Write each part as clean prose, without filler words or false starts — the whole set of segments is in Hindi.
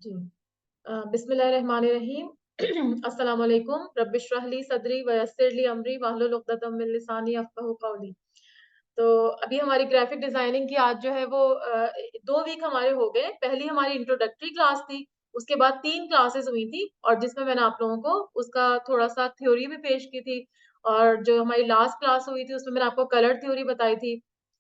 जी। बिस्मिल्लाहिर्रहमानिर्रहीम। अस्सलाम वालेकुम। रब्बिश्रह ली सदरी व यस्सिर ली अमरी वाहलुल उक़दतम मिन लिसानी यफ़क़हू क़ौली। तो अभी हमारी ग्राफिक डिजाइनिंग की आज जो है वो 2 वीक हमारे हो गए। पहली हमारी इंट्रोडक्टरी क्लास थी, उसके बाद 3 क्लासेस हुई थी और जिसमें मैंने आप लोगों को उसका थोड़ा-सा थ्योरी भी पेश की थी और जो हमारी लास्ट क्लास हुई थी उसमें मैंने आपको कलर थ्योरी बताई थी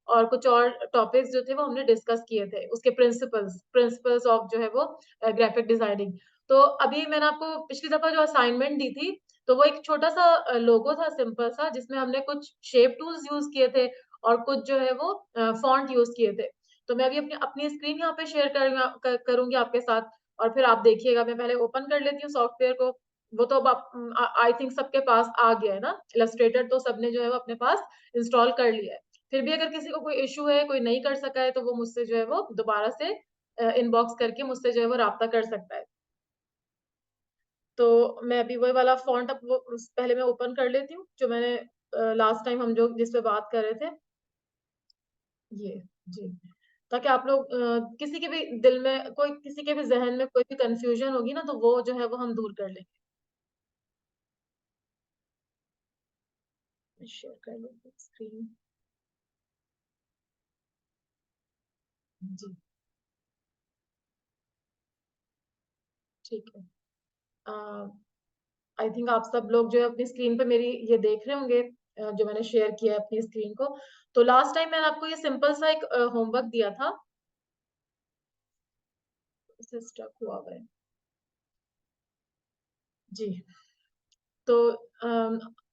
और कुछ और टॉपिक्स जो थे वो हमने डिस्कस किए थे। उसके प्रिंसिपल्स प्रिंसिपल्स ऑफ जो है वो ग्राफिक डिजाइनिंग। तो अभी मैंने आपको पिछली दफा जो असाइनमेंट दी थी, तो वो एक छोटा-सा लोगो था सिंपल सा जिसमें हमने कुछ शेप टूल्स यूज़ किए थे और कुछ जो है वो फ़ॉन्ट यूज़ किए थे। तो मैं अभी अपनी अपनी स्क्रीन यहाँ पे शेयर करूँगी आपके साथ और फिर आप देखिएगा। मैं पहले ओपन कर लेती हूँ सॉफ्टवेयर को। वो तो अब आई थिंक सबके पास आ गया है ना? इलस्ट्रेटर तो सबने जो है वो अपने पास इंस्टॉल कर लिया है। फिर भी अगर किसी को कोई इश्यू है, कोई नहीं कर सका है, तो वो मुझसे जो है वो दोबारा से इनबॉक्स करके मुझसे जो है वो राब्ता कर सकता है। तो मैं अभी वही वाला फ़ॉन्ट अब वो उस पहले मैं ओपन कर लेती हूँ, जो मैंने लास्ट टाइम हम जो जिस पे बात कर रहे थे। ये, जी। ताकि आप लोग किसी के भी दिल में कोई किसी के भी ज़हन में कोई भी कन्फ्यूज़न होगी ना, तो वो जो है वो हम दूर कर लेंगे। मैं शेयर कर लेती हूँ स्क्रीन। जी, ठीक है। अ, आई थिंक आप सब लोग जो है अपनी स्क्रीन पे मेरी ये देख रहे होंगे जो मैंने शेयर किया है अपनी स्क्रीन को। तो लास्ट टाइम मैंने आपको ये सिंपल सा एक होमवर्क दिया था। इसे स्टक हुआ हुआ है। जी। तो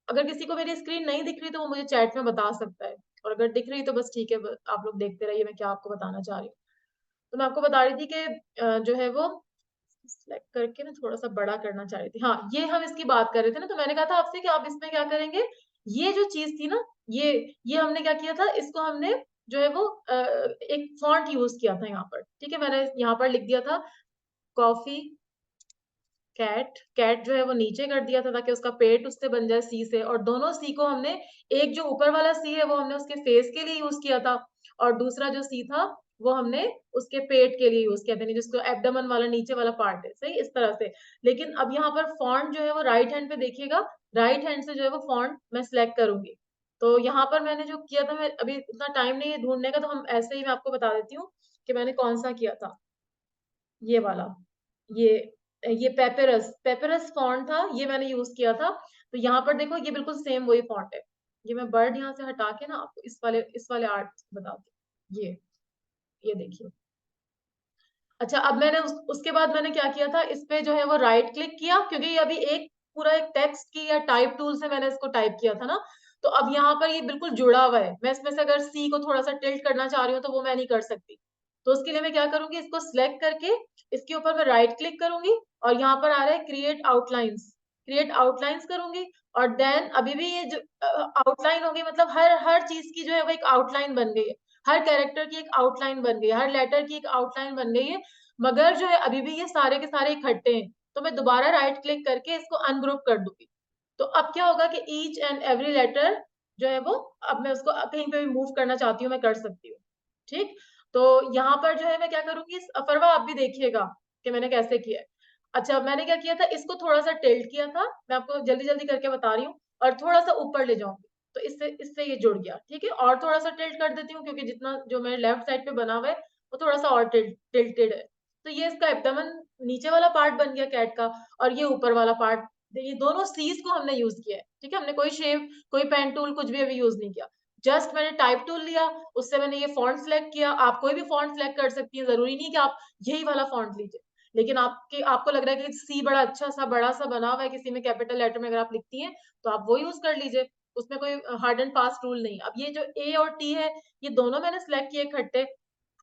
अगर किसी को मेरी स्क्रीन नहीं दिख रही तो वो मुझे चैट में बता सकता है और अगर दिख रही तो बस ठीक है आप लोग देखते रहिए मैं क्या आपको बताना चाह रही हूँ। तो मैं आपको बता रही थी कि जो है वो सिलेक्ट करके मैं थोड़ा सा बड़ा करना चाह रही थी। हाँ, ये हम इसकी बात कर रहे थे ना, तो मैंने कहा था आपसे कि आप इसमें क्या करेंगे, ये जो चीज थी ना, ये हमने क्या किया था, इसको हमने जो है वो एक फॉन्ट यूज किया था यहाँ पर। ठीक है, मैंने यहाँ पर लिख दिया था कॉफी कैट। कैट जो है वो नीचे कर दिया था ताकि उसका पेट उससे बन जाए सी से, और दोनों सी को हमने, एक जो ऊपर वाला सी है वो हमने उसके फेस के लिए यूज किया था और दूसरा जो सी था वो हमने उसके पेट के लिए यूज किया था, जिसको एब्डोमेन वाला नीचे वाला पार्ट है, सही इस तरह से। लेकिन अब यहाँ पर फॉन्ट जो है वो राइट हैंड पे देखिएगा, राइट हैंड से जो है वो फॉन्ट मैं सिलेक्ट करूंगी। तो यहाँ पर मैंने जो किया था, मैं अभी इतना टाइम नहीं है ढूंढने का, तो हम ऐसे ही मैं आपको बता देती हूँ कि मैंने कौन सा किया था। ये वाला, ये ये पेपेरस पेपेरस फॉन्ट था, ये मैंने यूज किया था। तो यहाँ पर देखो ये बिल्कुल सेम वही फॉन्ट है। ये मैं बर्ड यहाँ से हटा के ना आपको इस वाले आर्ट बताती हूँ। ये देखिए। अच्छा, अब मैंने उसके बाद मैंने क्या किया था, इस पे जो है वो राइट क्लिक किया, क्योंकि ये अभी एक पूरा एक टेक्स्ट की या टाइप टूल से मैंने इसको टाइप किया था ना। तो अब यहाँ पर ये बिल्कुल जुड़ा हुआ है, मैं इसमें से अगर सी को थोड़ा सा टिल्ट करना चाह रही हूँ तो वो मैं नहीं कर सकती। तो उसके लिए मैं क्या करूंगी, इसको सिलेक्ट करके इसके ऊपर मैं राइट क्लिक करूंगी और यहाँ पर आ रहा है क्रिएट आउटलाइंस करूंगी। और देन अभी भी ये जो आउटलाइन होगी, मतलब हर हर चीज की जो है वो एक आउटलाइन बन गई है। हर कैरेक्टर की एक आउटलाइन बन गई है, हर लेटर की एक आउटलाइन बन गई है। मगर जो है अभी भी ये सारे के सारे इकट्ठे हैं। तो मैं दोबारा राइट क्लिक करके इसको अनग्रुप कर दूंगी। तो अब क्या होगा कि ईच एंड एवरी लेटर जो है वो, अब मैं उसको कहीं पे भी मूव करना चाहती हूँ, मैं कर सकती हूँ। ठीक। तो यहाँ पर जो है मैं क्या करूंगी, फरवा आप भी देखिएगा कि मैंने कैसे किया है। अच्छा, मैंने क्या किया था, इसको थोड़ा सा टिल्ट किया था, मैं आपको जल्दी जल्दी करके बता रही हूँ, और थोड़ा सा ऊपर ले जाऊंगी। तो इससे इससे ये जुड़ गया, ठीक है। और थोड़ा सा टिल्ट कर देती हूँ क्योंकि जितना जो मेरे लेफ्ट साइड पे बना हुआ है वो थोड़ा सा और टिल्टेड है। तो ये इसका एब्डोमेन नीचे वाला पार्ट बन गया कैट का, और ये ऊपर वाला पार्ट। ये दोनों सीज को हमने यूज किया है, ठीक है। हमने कोई शेप, कोई पेन टूल, कुछ भी अभी यूज नहीं किया। जस्ट मैंने टाइप टूल लिया, उससे मैंने ये फॉन्ट सेलेक्ट किया। आप कोई भी फॉन्ट सेलेक्ट कर सकती हैं, जरूरी नहीं कि आप यही वाला फॉन्ट लीजिए। लेकिन आपको लग रहा है कि सी बड़ा अच्छा सा बड़ा सा बना हुआ है किसी में, कैपिटल लेटर में अगर आप लिखती हैं तो आप वो यूज कर लीजिए। उसमें कोई हार्ड एंड फास्ट रूल नहीं। अब ये जो ए और टी है, ये दोनों मैंने सिलेक्ट किए इकट्ठे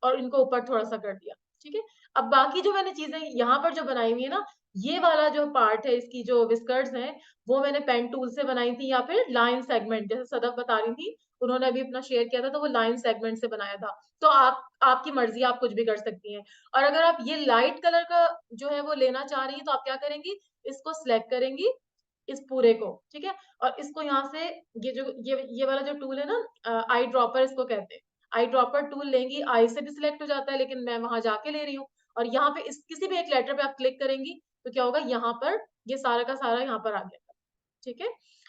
और इनको ऊपर थोड़ा सा कर दिया, ठीक है। अब बाकी जो मैंने चीजें यहाँ पर जो बनाई हुई है ना, ये वाला जो पार्ट है, इसकी जो विस्कर्स हैं, वो मैंने पेन टूल से बनाई थी, या फिर लाइन सेगमेंट, जैसे सदफ बता रही थी, उन्होंने अभी अपना शेयर किया था, तो वो लाइन सेगमेंट से बनाया था। तो आपकी मर्जी, आप कुछ भी कर सकती हैं। और अगर आप ये लाइट कलर का जो है वो लेना चाह रही हैं, तो आप क्या करेंगी, इसको सिलेक्ट करेंगी, इस पूरे को, ठीक है। और इसको यहाँ से, ये वाला जो टूल है ना, आई ड्रॉपर इसको कहते हैं। आई ड्रॉपर टूल लेंगी, आई से भी सिलेक्ट हो जाता है, लेकिन मैं वहां जाके ले रही हूँ। और यहाँ पे इस किसी भी एक लेटर पे आप क्लिक करेंगी तो क्या होगा, यहाँ पर ये सारा का सारा यहाँ पर आ गया। ठीक है।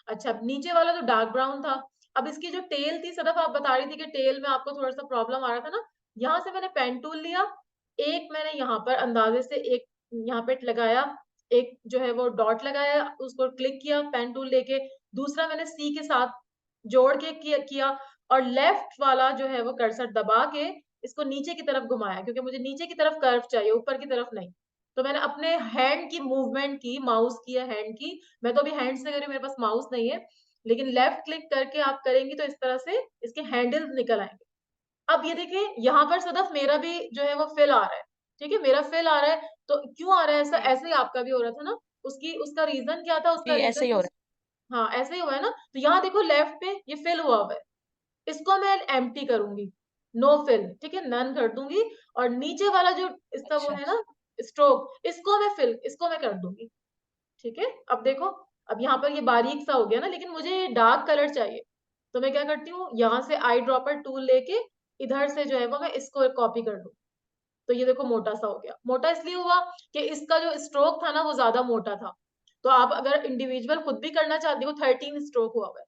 अच्छा, नीचे वाला जो डार्क ब्राउन था, अब इसकी जो टेल थी, सदफ आप बता रही थी कि टेल में आपको थोड़ा सा प्रॉब्लम आ रहा था ना, यहाँ से मैंने पेन टूल लिया, एक मैंने यहाँ पर अंदाजे से एक यहाँ पे लगाया, एक जो है वो डॉट लगाया, उसको क्लिक किया पेन टूल लेके, दूसरा मैंने सी के साथ जोड़ के किया और लेफ्ट वाला जो है वो कर्सर दबा के इसको नीचे की तरफ घुमाया, क्योंकि मुझे नीचे की तरफ कर्व चाहिए, ऊपर की तरफ नहीं। तो मैंने अपने हैंड की मूवमेंट की, माउस की या हैंड की, मैं तो अभी हैंड से कर रही हूँ, मेरे पास माउस नहीं है, लेकिन लेफ्ट क्लिक करके आप करेंगी तो इस तरह से इसके हैंडल्स निकल आएंगे। अब ये देखिए यहाँ पर सदफ मेरा भी जो है वो फिल आ रहा है, ठीक है, मेरा फिल आ रहा है। तो क्यों आ रहा है ऐसा, जी ऐसे ही आपका भी हो रहा था ना, उसकी उसका रीजन क्या था, उसका जी, ऐसे ही रीजन हो रहा हाँ ऐसे ही हुआ है ना। तो यहाँ देखो लेफ्ट पे ये फिल हुआ हुआ है, इसको मैं एम्प्टी करूंगी, नो फिल, ठीक है, नन कर दूंगी, और नीचे वाला जो है। इसका वो अच्छा है अच्छा। ना स्ट्रोक, इसको मैं फिल, इसको मैं कर दूंगी। ठीक है, अब देखो, अब यहाँ पर ये बारीक सा हो गया ना, लेकिन मुझे डार्क कलर चाहिए, तो मैं क्या करती हूँ, यहाँ से आई ड्रॉपर टूल लेके इधर से जो है वो मैं इसको कॉपी कर दूँ। तो ये देखो मोटा सा हो गया, मोटा इसलिए हुआ कि इसका जो स्ट्रोक था ना वो ज्यादा मोटा था। तो आप अगर इंडिविजुअल खुद भी करना चाहती हो, 13 स्ट्रोक हुआ हुआ है,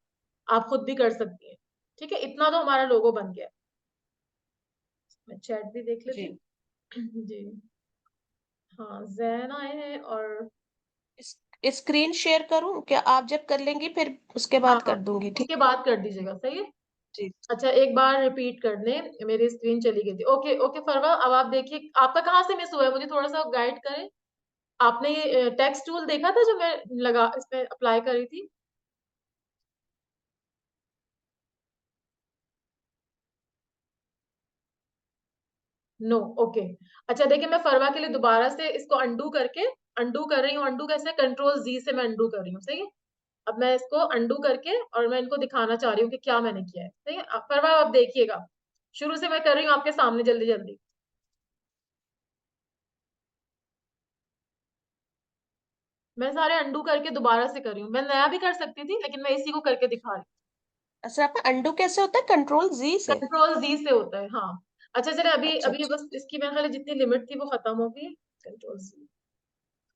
आप खुद भी कर सकती हैं। ठीक है, इतना तो हमारा लोगो बन गया। मैं चैट भी देख लेती जी, हूँ जी। हाँ, जैन आए हैं और इस स्क्रीन शेयर करूं क्या? आप जब कर लेंगी फिर उसके हाँ बाद हाँ, कर दूंगी, ठीक उसके है? बाद कर दीजिएगा, सही है। जी। अच्छा, एक बार रिपीट कर दें, मेरी स्क्रीन चली गई थी। ओके ओके फरवा, अब आप देखिए आपका कहाँ से मिस हुआ है, मुझे थोड़ा सा गाइड करें। आपने ये टेक्स्ट टूल देखा था जो मैं लगा इसमें अप्लाई करी थी? No, okay. अच्छा देखिए, मैं फरवा के लिए दोबारा से इसको अंडू करके, अंडू कर रही हूँ, अंडू कैसे, कंट्रोल जी से मैं अंडू कर रही हूँ, सही है। अब मैं इसको अंडू करके और मैं इनको दिखाना चाह रही हूँ कि क्या मैंने किया है, सही है। फरवा आप देखिएगा, शुरू से मैं कर रही हूँ आपके सामने, जल्दी जल्दी। मैं सारे अंडू करके दोबारा से कर रही हूँ, मैं नया भी कर सकती थी लेकिन मैं इसी को करके दिखा रही अच्छा, आपका अंडू कैसे होता है? कंट्रोल जी हूँ। से? कंट्रोल जी से होता है, हाँ। अच्छा चले, अभी अच्छा अभी अच्छा। बस इसकी मेरे ख्याल है जितनी लिमिट थी वो खत्म हो गई। कंट्रोल जी,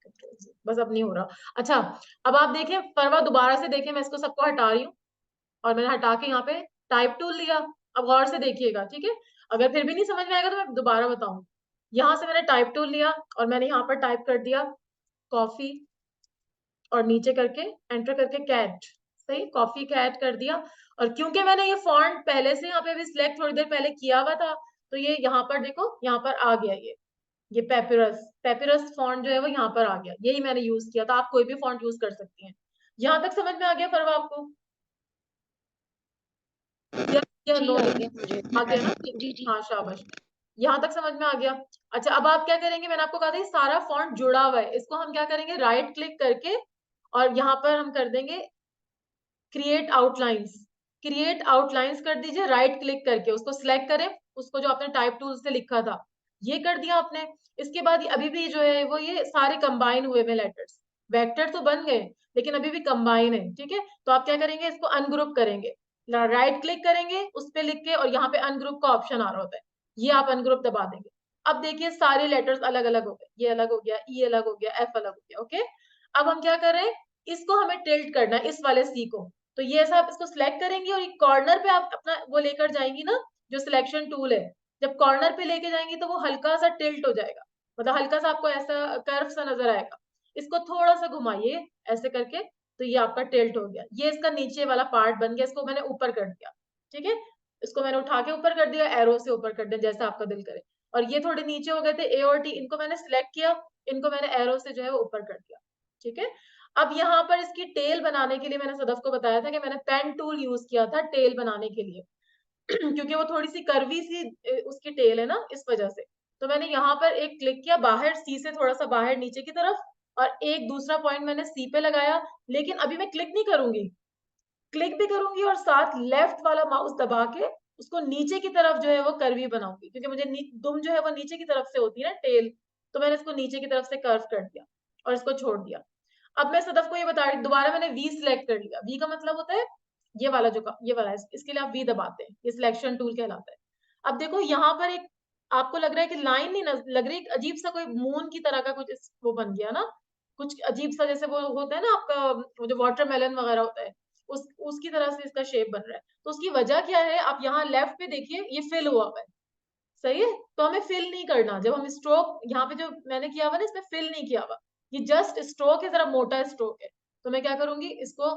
कंट्रोल जी, बस अब नहीं हो रहा। अच्छा, अब आप देखें परवा, दोबारा से देखें, मैं इसको सबको हटा रही हूँ और मैंने हटा के यहाँ पे टाइप टूल लिया। अब गौर से देखिएगा, ठीक है, अगर फिर भी नहीं समझ में आएगा तो मैं दोबारा बताऊँ। यहाँ से मैंने टाइप टूल लिया और मैंने यहाँ पर टाइप कर दिया कॉफी, और नीचे करके एंटर करके कैट, सही, कॉफी कैट कर दिया। और क्योंकि मैंने ये फॉन्ट पहले से यहाँ पे भी सिलेक्ट थोड़ी देर पहले किया हुआ था, तो ये यहाँ पर देखो, यहाँ पर आ गया ये पेपिरस, पेपिरस फॉन्ट जो है वो यहाँ पर आ गया, यही मैंने यूज किया था, आप कोई भी फॉन्ट यूज कर सकती हैं। यहाँ तक समझ में आ गया परवा आपको, या जी नो? आ गया मुझे। आ गया ना? जी जी। हाँ शाबाश, यहाँ तक समझ में आ गया। अच्छा, अब आप क्या करेंगे, मैंने आपको कहा था ये सारा फॉन्ट जुड़ा हुआ है, इसको हम क्या करेंगे, राइट क्लिक करके और यहाँ पर हम कर देंगे क्रिएट आउटलाइंस, क्रिएट आउटलाइंस कर दीजिए, राइट क्लिक करके उसको सिलेक्ट करें, उसको जो आपने टाइप टूल से लिखा था ये कर दिया आपने। इसके बाद अभी भी जो है वो ये सारे कंबाइन हुए हुए लेटर्स, वेक्टर तो बन गए लेकिन अभी भी कंबाइन है, ठीक है। तो आप क्या करेंगे, इसको अनग्रुप करेंगे, राइट क्लिक करेंगे उस पे लिख के, और यहाँ पे अनग्रुप का ऑप्शन आ रहा होता है, ये आप अनग्रुप दबा देंगे। अब देखिए सारे लेटर्स अलग अलग हो गए, ये अलग हो गया, ई अलग हो गया, एफ अलग हो गया, ओके। अब हम क्या कर रहे हैं, इसको हमें टिल्ट करना है, इस वाले सी को। तो ये ऐसा आप इसको सिलेक्ट करेंगी और एक कॉर्नर पे आप अपना वो लेकर जाएंगी ना, जो सिलेक्शन टूल है, जब कॉर्नर पे लेके जाएंगी तो वो हल्का सा टिल्ट हो जाएगा, मतलब हल्का सा आपको ऐसा कर्व सा नजर आएगा। इसको थोड़ा सा घुमाइए ऐसे करके, तो ये आपका टिल्ट हो गया, ये इसका नीचे वाला पार्ट बन गया, इसको मैंने ऊपर कर दिया, ठीक है। इसको मैंने उठा के ऊपर कर दिया, एरो से ऊपर कर दिया, जैसा आपका दिल करे। और ये थोड़े नीचे हो गए थे ए और टी, इनको मैंने सिलेक्ट किया, इनको मैंने एरो से जो है वो ऊपर कर दिया, ठीक है। अब यहाँ पर इसकी टेल बनाने के लिए मैंने सदफ को बताया था कि मैंने पेन टूल यूज किया था टेल बनाने के लिए क्योंकि वो थोड़ी सी कर्वी सी उसकी टेल है ना, इस वजह से। तो मैंने यहाँ पर एक क्लिक किया बाहर, सी से थोड़ा सा बाहर नीचे की तरफ, और एक दूसरा पॉइंट मैंने सी पे लगाया। लेकिन अभी मैं क्लिक नहीं करूंगी, क्लिक भी करूंगी और साथ लेफ्ट वाला माउस दबा के उसको नीचे की तरफ जो है वो कर्वी बनाऊंगी, क्योंकि मुझे दुम जो है वो नीचे की तरफ से होती है ना टेल, तो मैंने इसको नीचे की तरफ से कर्व कर दिया और इसको छोड़ दिया। अब मैं सदफ को ये बता रही, दोबारा मैंने वी सिलेक्ट कर लिया, वी का मतलब होता है ये वाला, जो ये वाला है, इसके लिए आप वी दबाते हैं, ये सिलेक्शन टूल कहलाता है। अब देखो यहाँ पर एक आपको लग रहा है कि लाइन नहीं लग रही, अजीब सा कोई मून की तरह का कुछ वो बन गया ना, कुछ अजीब सा, जैसे वो होता है ना आपका वो जो वाटरमेलन वगैरह होता है, उसकी तरह से इसका शेप बन रहा है। तो उसकी वजह क्या है, आप यहाँ लेफ्ट पे देखिए, ये फिल हुआ हुआ है, सही है। तो हमें फिल नहीं करना, जब हम स्ट्रोक यहाँ पे जो मैंने किया हुआ ना, इसमें फिल नहीं किया हुआ, ये जस्ट स्ट्रोक है, जरा मोटा स्ट्रोक है। तो मैं क्या करूंगी, इसको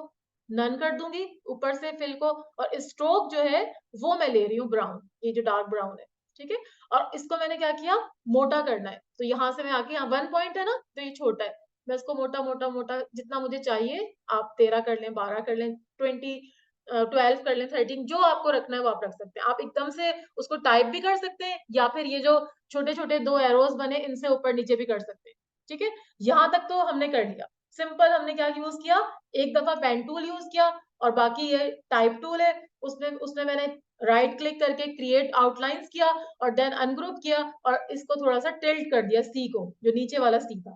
नन कर दूंगी ऊपर से फिल को, और स्ट्रोक जो है वो मैं ले रही हूँ ब्राउन, ये जो डार्क ब्राउन है, ठीक है। और इसको मैंने क्या किया, मोटा करना है। तो यहाँ से मैं आके, यहाँ 1 पॉइंट है ना, तो ये छोटा है, मैं इसको मोटा मोटा मोटा जितना मुझे चाहिए, आप 13 कर लें, 12 कर लें, 12 कर लें, 13, जो आपको रखना है वो आप रख सकते हैं। आप एकदम से उसको टाइप भी कर सकते हैं, या फिर ये जो छोटे छोटे 2 एरोज बने, इनसे ऊपर नीचे भी कर सकते हैं, ठीक है। यहाँ तक तो हमने कर लिया। सिंपल हमने क्या यूज किया, एक दफा पेन टूल यूज किया, और बाकी ये टाइप टूल है, उसमें उसमें मैंने राइट क्लिक करके क्रिएट आउटलाइंस किया, और देन अनग्रुप किया, और इसको थोड़ा सा टिल्ट कर दिया, सी को, जो नीचे वाला सी था।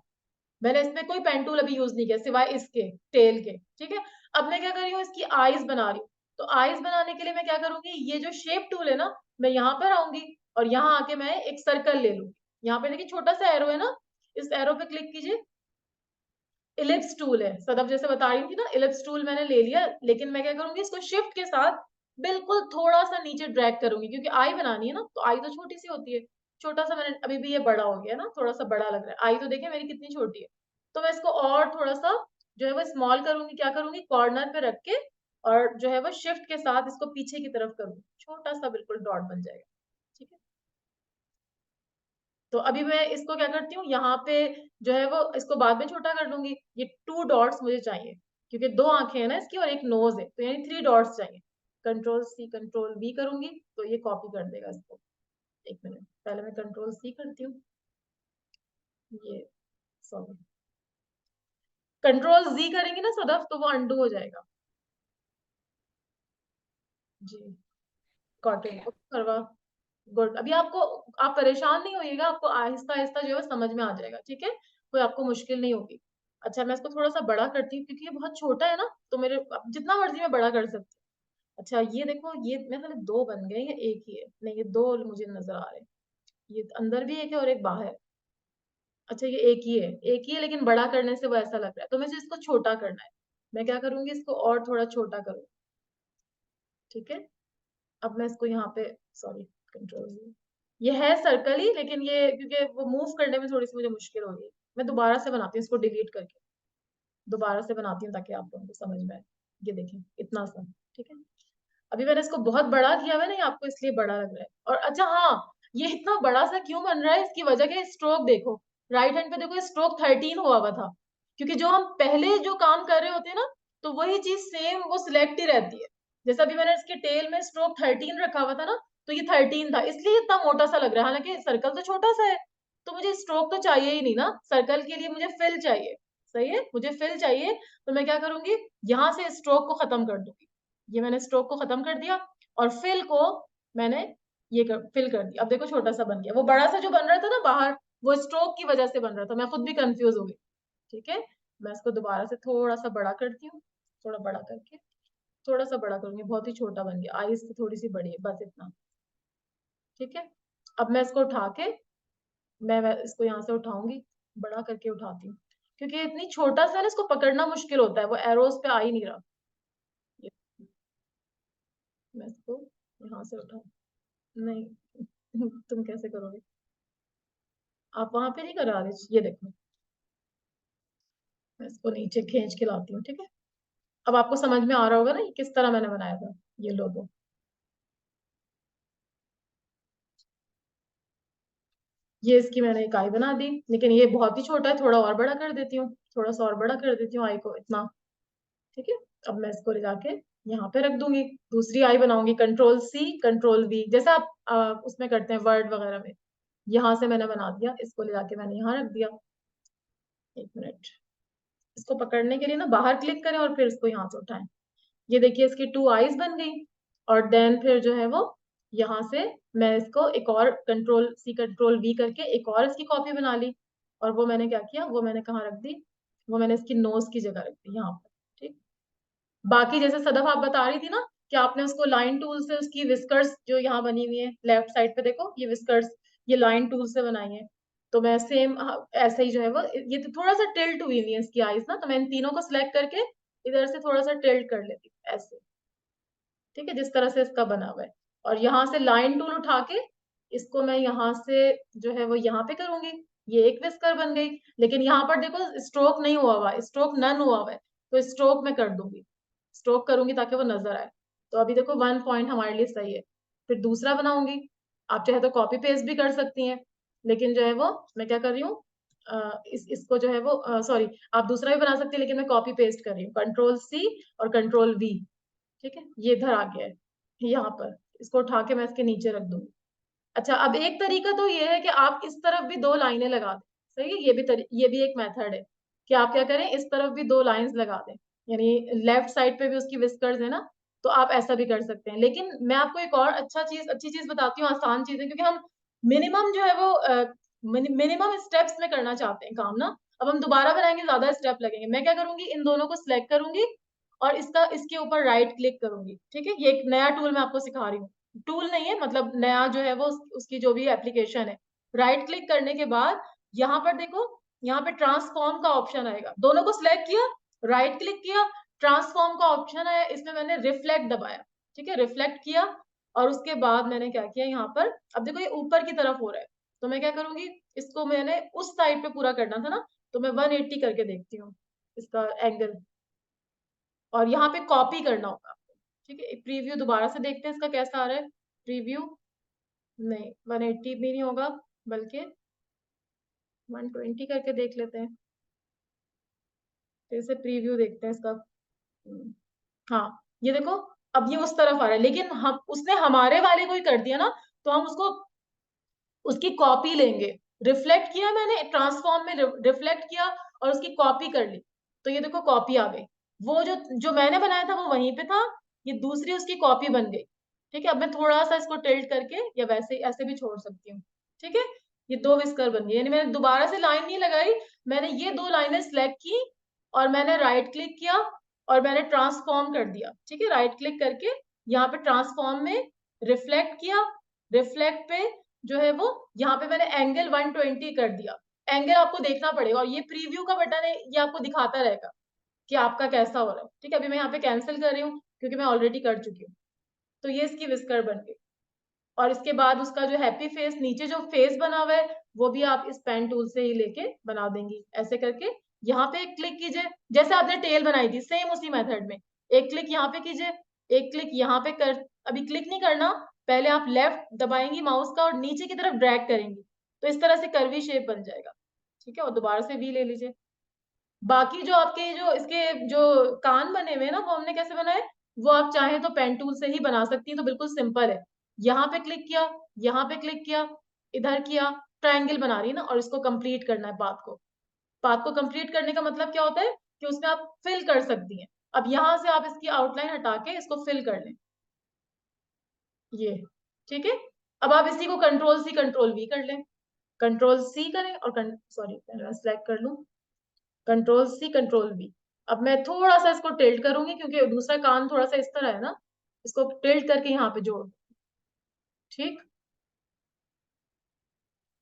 मैंने इसमें कोई पेन टूल अभी यूज नहीं किया सिवाय इसके टेल के, ठीक है। अब मैं क्या कर रही हूँ, इसकी आईज बना रही हूँ। तो आईज बनाने के लिए मैं क्या करूंगी, ये जो शेप टूल है ना, मैं यहाँ पर आऊंगी, और यहाँ आके मैं एक सर्कल ले लूंगी। यहाँ पे देखिए छोटा सा एरो है ना, इस एरो पे क्लिक कीजिए। इलिप्स टूल है, सदफ जैसे बता रही थी ना, इलिप्स टूल मैंने ले लिया, लेकिन मैं क्या करूंगी, इसको शिफ्ट के साथ बिल्कुल थोड़ा सा नीचे ड्रैग करूंगी, क्योंकि आई बनानी है ना, तो आई तो छोटी सी होती है। छोटा सा मैंने, अभी भी ये बड़ा हो गया ना, थोड़ा सा बड़ा लग रहा है, आई तो देखिए मेरी कितनी छोटी है। तो मैं इसको और थोड़ा सा जो है वो स्मॉल करूंगी, क्या करूंगी, कॉर्नर पे रख के, और जो है वो शिफ्ट के साथ इसको पीछे की तरफ करूंगी, छोटा सा बिल्कुल डॉट बन जाएगा, ठीक है। तो अभी मैं इसको क्या करती हूँ, यहाँ पे जो है वो इसको बाद में छोटा कर दूंगी। ये 2 डॉट्स मुझे चाहिए, क्योंकि 2 आंखें हैं ना इसकी, और एक नोज है, तो यानी 3 डॉट्स चाहिए। कंट्रोल सी कंट्रोल वी करूंगी, तो ये कॉपी कर देगा इसको। 1 मिनट, पहले मैं कंट्रोल सी करती हूँ, ये, सॉरी, कंट्रोल जी करेंगे ना सदफ, तो वो अंडू हो जाएगा। जी, कॉटन ओके। करवा। गुड, अभी आपको, आप परेशान नहीं होइएगा, आपको आहिस्ता आहिस्ता जो है समझ में आ जाएगा, ठीक है। कोई आपको मुश्किल नहीं होगी। अच्छा, मैं इसको थोड़ा सा बड़ा करती हूँ, क्योंकि ये बहुत छोटा है ना, तो मेरे अब जितना मर्जी मैं बड़ा कर सकती हूँ। अच्छा, ये देखो, ये मेरे ख्याल 2 बन गए, ये एक ही है, नहीं ये 2 मुझे नजर आ रहे हैं। ये अंदर भी एक है और एक बाहर। अच्छा, ये एक ही है, एक ही है, लेकिन बड़ा करने से वो ऐसा लग रहा है, तो मुझे इसको छोटा करना है। मैं क्या करूंगी, इसको और थोड़ा छोटा करूँ, ठीक है। अब मैं इसको यहाँ पे, सॉरी, कंट्रोल, ये है सर्कल ही, लेकिन ये क्योंकि वो मूव करने में थोड़ी सी मुझे मुश्किल हो रही है। मैं दोबारा से बनाती हूँ, इसको डिलीट करके दोबारा से बनाती हूँ, ताकि आप लोगों को समझ में आए। ये देखें, इतना सा, ठीक है। अभी मैंने इसको बहुत बड़ा किया हुआ है ना, ये आपको इसलिए बड़ा लग रहा है। और अच्छा हाँ, ये इतना बड़ा सा क्यों बन रहा है, इसकी वजह क्या है, स्ट्रोक देखो, राइट हैंड पे देखो, स्ट्रोक 13 हुआ हुआ था, क्योंकि जो हम पहले जो काम कर रहे होते हैं ना, तो वही चीज सेम वो सिलेक्ट ही रहती है। जैसे अभी मैंने इसके टेल में स्ट्रोक 13 रखा हुआ था ना, तो ये 13 था, इसलिए इतना मोटा सा लग रहा है, हालांकि सर्कल तो छोटा सा है। तो मुझे स्ट्रोक तो चाहिए ही नहीं ना, सर्कल के लिए मुझे फिल चाहिए, सही है, मुझे फिल चाहिए। तो मैं क्या करूंगी, यहाँ से स्ट्रोक को खत्म कर दूंगी। ये मैंने स्ट्रोक को खत्म कर दिया, और फिल को मैंने फिल कर दिया। अब देखो छोटा सा बन गया, वो बड़ा सा जो बन रहा था ना बाहर, वो स्ट्रोक की वजह से बन रहा था, मैं खुद भी कंफ्यूज हो गई, ठीक है। मैं इसको दोबारा से थोड़ा सा बड़ा करती हूँ, थोड़ा बड़ा करके, थोड़ा सा बड़ा करूंगी, बहुत ही छोटा बन गया, आईज से थोड़ी सी बड़ी है, बस इतना, ठीक है। अब मैं इसको उठा के, मैं इसको यहाँ से उठाऊंगी, बड़ा करके उठाती हूँ, क्योंकि ये इतनी छोटा सा है ना, इसको पकड़ना मुश्किल होता है, वो एरोज पे आ ही नहीं रहा। ये, मैं इसको यहाँ से उठाऊ, नहीं, तुम कैसे करोगे, आप वहां पे नहीं करा रहे, ये देखो, मैं इसको नीचे खींच के लाती हूँ, ठीक है। अब आपको समझ में आ रहा होगा ना, ये किस तरह मैंने बनाया था, ये लोगो। ये इसकी मैंने इकाई बना दी, लेकिन ये बहुत ही छोटा है, थोड़ा और बड़ा कर देती हूँ, थोड़ा सा और बड़ा कर देती हूँ आई को, इतना, ठीक है। अब मैं इसको ले जाके यहाँ पे रख दूंगी, दूसरी आई बनाऊंगी, कंट्रोल सी कंट्रोल वी, जैसे आप उसमें करते हैं वर्ड वगैरह में। यहाँ से मैंने बना दिया, इसको ले जाके मैंने यहाँ रख दिया। 1 मिनट, इसको पकड़ने के लिए ना बाहर क्लिक करें, और फिर इसको यहाँ से उठाएं। ये देखिए, इसकी 2 आईज बन गई। और देन फिर जो है वो, यहाँ से मैं इसको एक और कंट्रोल सी कंट्रोल वी करके एक और इसकी कॉपी बना ली। और वो मैंने क्या किया, वो मैंने कहाँ रख दी, वो मैंने इसकी नोज की जगह रख दी, यहाँ पर, ठीक। बाकी जैसे सदफ आप बता रही थी ना, कि आपने उसको लाइन टूल से उसकी विस्कर्स जो यहाँ बनी हुई है लेफ्ट साइड पे, देखो ये विस्कर्स, ये लाइन टूल से बनाई है। तो मैं सेम ऐसे ही जो है वो, ये तो थोड़ा सा टिल्ट हुई हुई है इसकी आईज ना, तो मैं इन तीनों को सिलेक्ट करके इधर से थोड़ा सा टिल्ट कर लेती हूँ ऐसे। ठीक है, जिस तरह से इसका बना हुआ है। और यहाँ से लाइन टूल उठा के इसको मैं यहाँ से जो है वो यहाँ पे करूंगी। ये एक विस्कर बन गई। लेकिन यहाँ पर देखो स्ट्रोक नहीं हुआ हुआ, स्ट्रोक नन हुआ हुआ है, तो स्ट्रोक मैं कर दूंगी, स्ट्रोक करूंगी ताकि वो नजर आए। तो अभी देखो 1 पॉइंट हमारे लिए सही है। फिर दूसरा बनाऊंगी। आप चाहे तो कॉपी पेस्ट भी कर सकती हैं, लेकिन जो है वो मैं क्या कर रही हूँ, इसको जो है वो सॉरी, आप दूसरा भी बना सकती है, लेकिन मैं कॉपी पेस्ट कर रही हूँ, कंट्रोल C और कंट्रोल V। ठीक है, ये इधर आ गया है यहाँ पर, इसको उठा के मैं इसके नीचे रख दूंगी। अच्छा, अब एक तरीका तो ये है कि आप इस तरफ भी 2 लाइनें लगा दें। सही है, ये भी एक मेथड है कि आप क्या करें, इस तरफ भी 2 लाइंस लगा दें, यानी लेफ्ट साइड पे भी उसकी विस्कर्स है ना, तो आप ऐसा भी कर सकते हैं। लेकिन मैं आपको एक और अच्छी चीज बताती हूँ, आसान चीज है, क्योंकि हम मिनिमम जो है वो मिनिमम स्टेप्स में करना चाहते हैं काम ना। अब हम दोबारा बनाएंगे, ज्यादा स्टेप लगेंगे। मैं क्या करूंगी, इन दोनों को सिलेक्ट करूंगी और इसके ऊपर राइट क्लिक करूंगी। ठीक है, ये एक नया टूल मैं आपको सिखा रही हूँ, टूल नहीं है मतलब नया जो है वो उसकी जो भी एप्लीकेशन है। राइट क्लिक करने के बाद यहाँ पर देखो, यहाँ पे ट्रांसफॉर्म का ऑप्शन आएगा, दोनों को सिलेक्ट किया, राइट क्लिक किया, ट्रांसफॉर्म का ऑप्शन आया, इसमें मैंने रिफ्लेक्ट दबाया। ठीक है, रिफ्लेक्ट किया, और उसके बाद मैंने क्या किया, यहाँ पर अब देखो ये ऊपर की तरफ हो रहा है, तो मैं क्या करूंगी, इसको मैंने उस साइड पे पूरा करना था ना, तो मैं 180 करके देखती हूँ इसका एंगल, और यहाँ पे कॉपी करना होगा आपको। ठीक है, प्रीव्यू दोबारा से देखते हैं इसका कैसा आ रहा है। प्रीव्यू नहीं, 180 भी नहीं होगा, बल्कि 120 करके देख लेते हैं। फिर से प्रीव्यू देखते हैं इसका। हाँ, ये देखो, अब ये उस तरफ आ रहा है, लेकिन हम उसने हमारे वाले को ही कर दिया ना, तो हम उसको उसकी कॉपी लेंगे। रिफ्लेक्ट किया मैंने, ट्रांसफॉर्म में रिफ्लेक्ट किया और उसकी कॉपी कर ली, तो ये देखो कॉपी आ गई। वो जो जो मैंने बनाया था वो वहीं पे था, ये दूसरी उसकी कॉपी बन गई। ठीक है, अब मैं थोड़ा सा इसको टिल्ट करके या वैसे ऐसे भी छोड़ सकती हूँ। ठीक है, ये 2 विस्कर बन गई, यानी मैंने दोबारा से लाइन नहीं लगाई, मैंने ये 2 लाइनें सिलेक्ट की और मैंने राइट क्लिक किया और मैंने ट्रांसफॉर्म कर दिया। ठीक है, राइट क्लिक करके यहाँ पे ट्रांसफॉर्म में रिफ्लेक्ट किया, रिफ्लेक्ट पे जो है वो यहाँ पे मैंने एंगल 120 कर दिया। एंगल आपको देखना पड़ेगा, और ये प्रीव्यू का बटन है, ये आपको दिखाता रहेगा कि आपका कैसा हो रहा है। ठीक है, अभी मैं यहाँ पे कैंसिल कर रही हूँ क्योंकि मैं ऑलरेडी कर चुकी हूँ। तो ये इसकी विस्कर बन गई। और इसके बाद उसका जो हैप्पी फेस, नीचे जो फेस बना हुआ है, वो भी आप इस पेन टूल से ही लेके बना देंगी, ऐसे करके। यहाँ पे एक क्लिक कीजिए, जैसे आपने टेल बनाई थी सेम उसी मेथड में, एक क्लिक यहाँ पे कीजिए, एक क्लिक यहाँ पे कर, अभी क्लिक नहीं करना, पहले आप लेफ्ट दबाएंगी माउस का और नीचे की तरफ ड्रैग करेंगी, तो इस तरह से कर्वी शेप बन जाएगा। ठीक है, और दोबारा से भी ले लीजिए। बाकी जो आपके जो इसके जो कान बने हुए हैं ना, वो हमने कैसे बनाए, वो आप चाहें तो पेन टूल से ही बना सकती हैं, तो बिल्कुल सिंपल है। यहाँ पे क्लिक किया, यहाँ पे क्लिक किया, इधर किया, ट्रायंगल बना रही है ना, और इसको कंप्लीट करना है पाथ को। पाथ को कंप्लीट करने का मतलब क्या होता है कि उसमें आप फिल कर सकती हैं। अब यहाँ से आप इसकी आउटलाइन हटा के इसको फिल कर लें, ये। ठीक है, अब आप इसी को कंट्रोल C कंट्रोल V कर लें, कंट्रोल C करें और सॉरी सेलेक्ट कर लूं, कंट्रोल C कंट्रोल V। अब मैं थोड़ा सा इसको टिल्ट करूंगी क्योंकि दूसरा कान थोड़ा सा इस तरह है ना, इसको टिल्ट करके यहाँ पे जोड़। ठीक,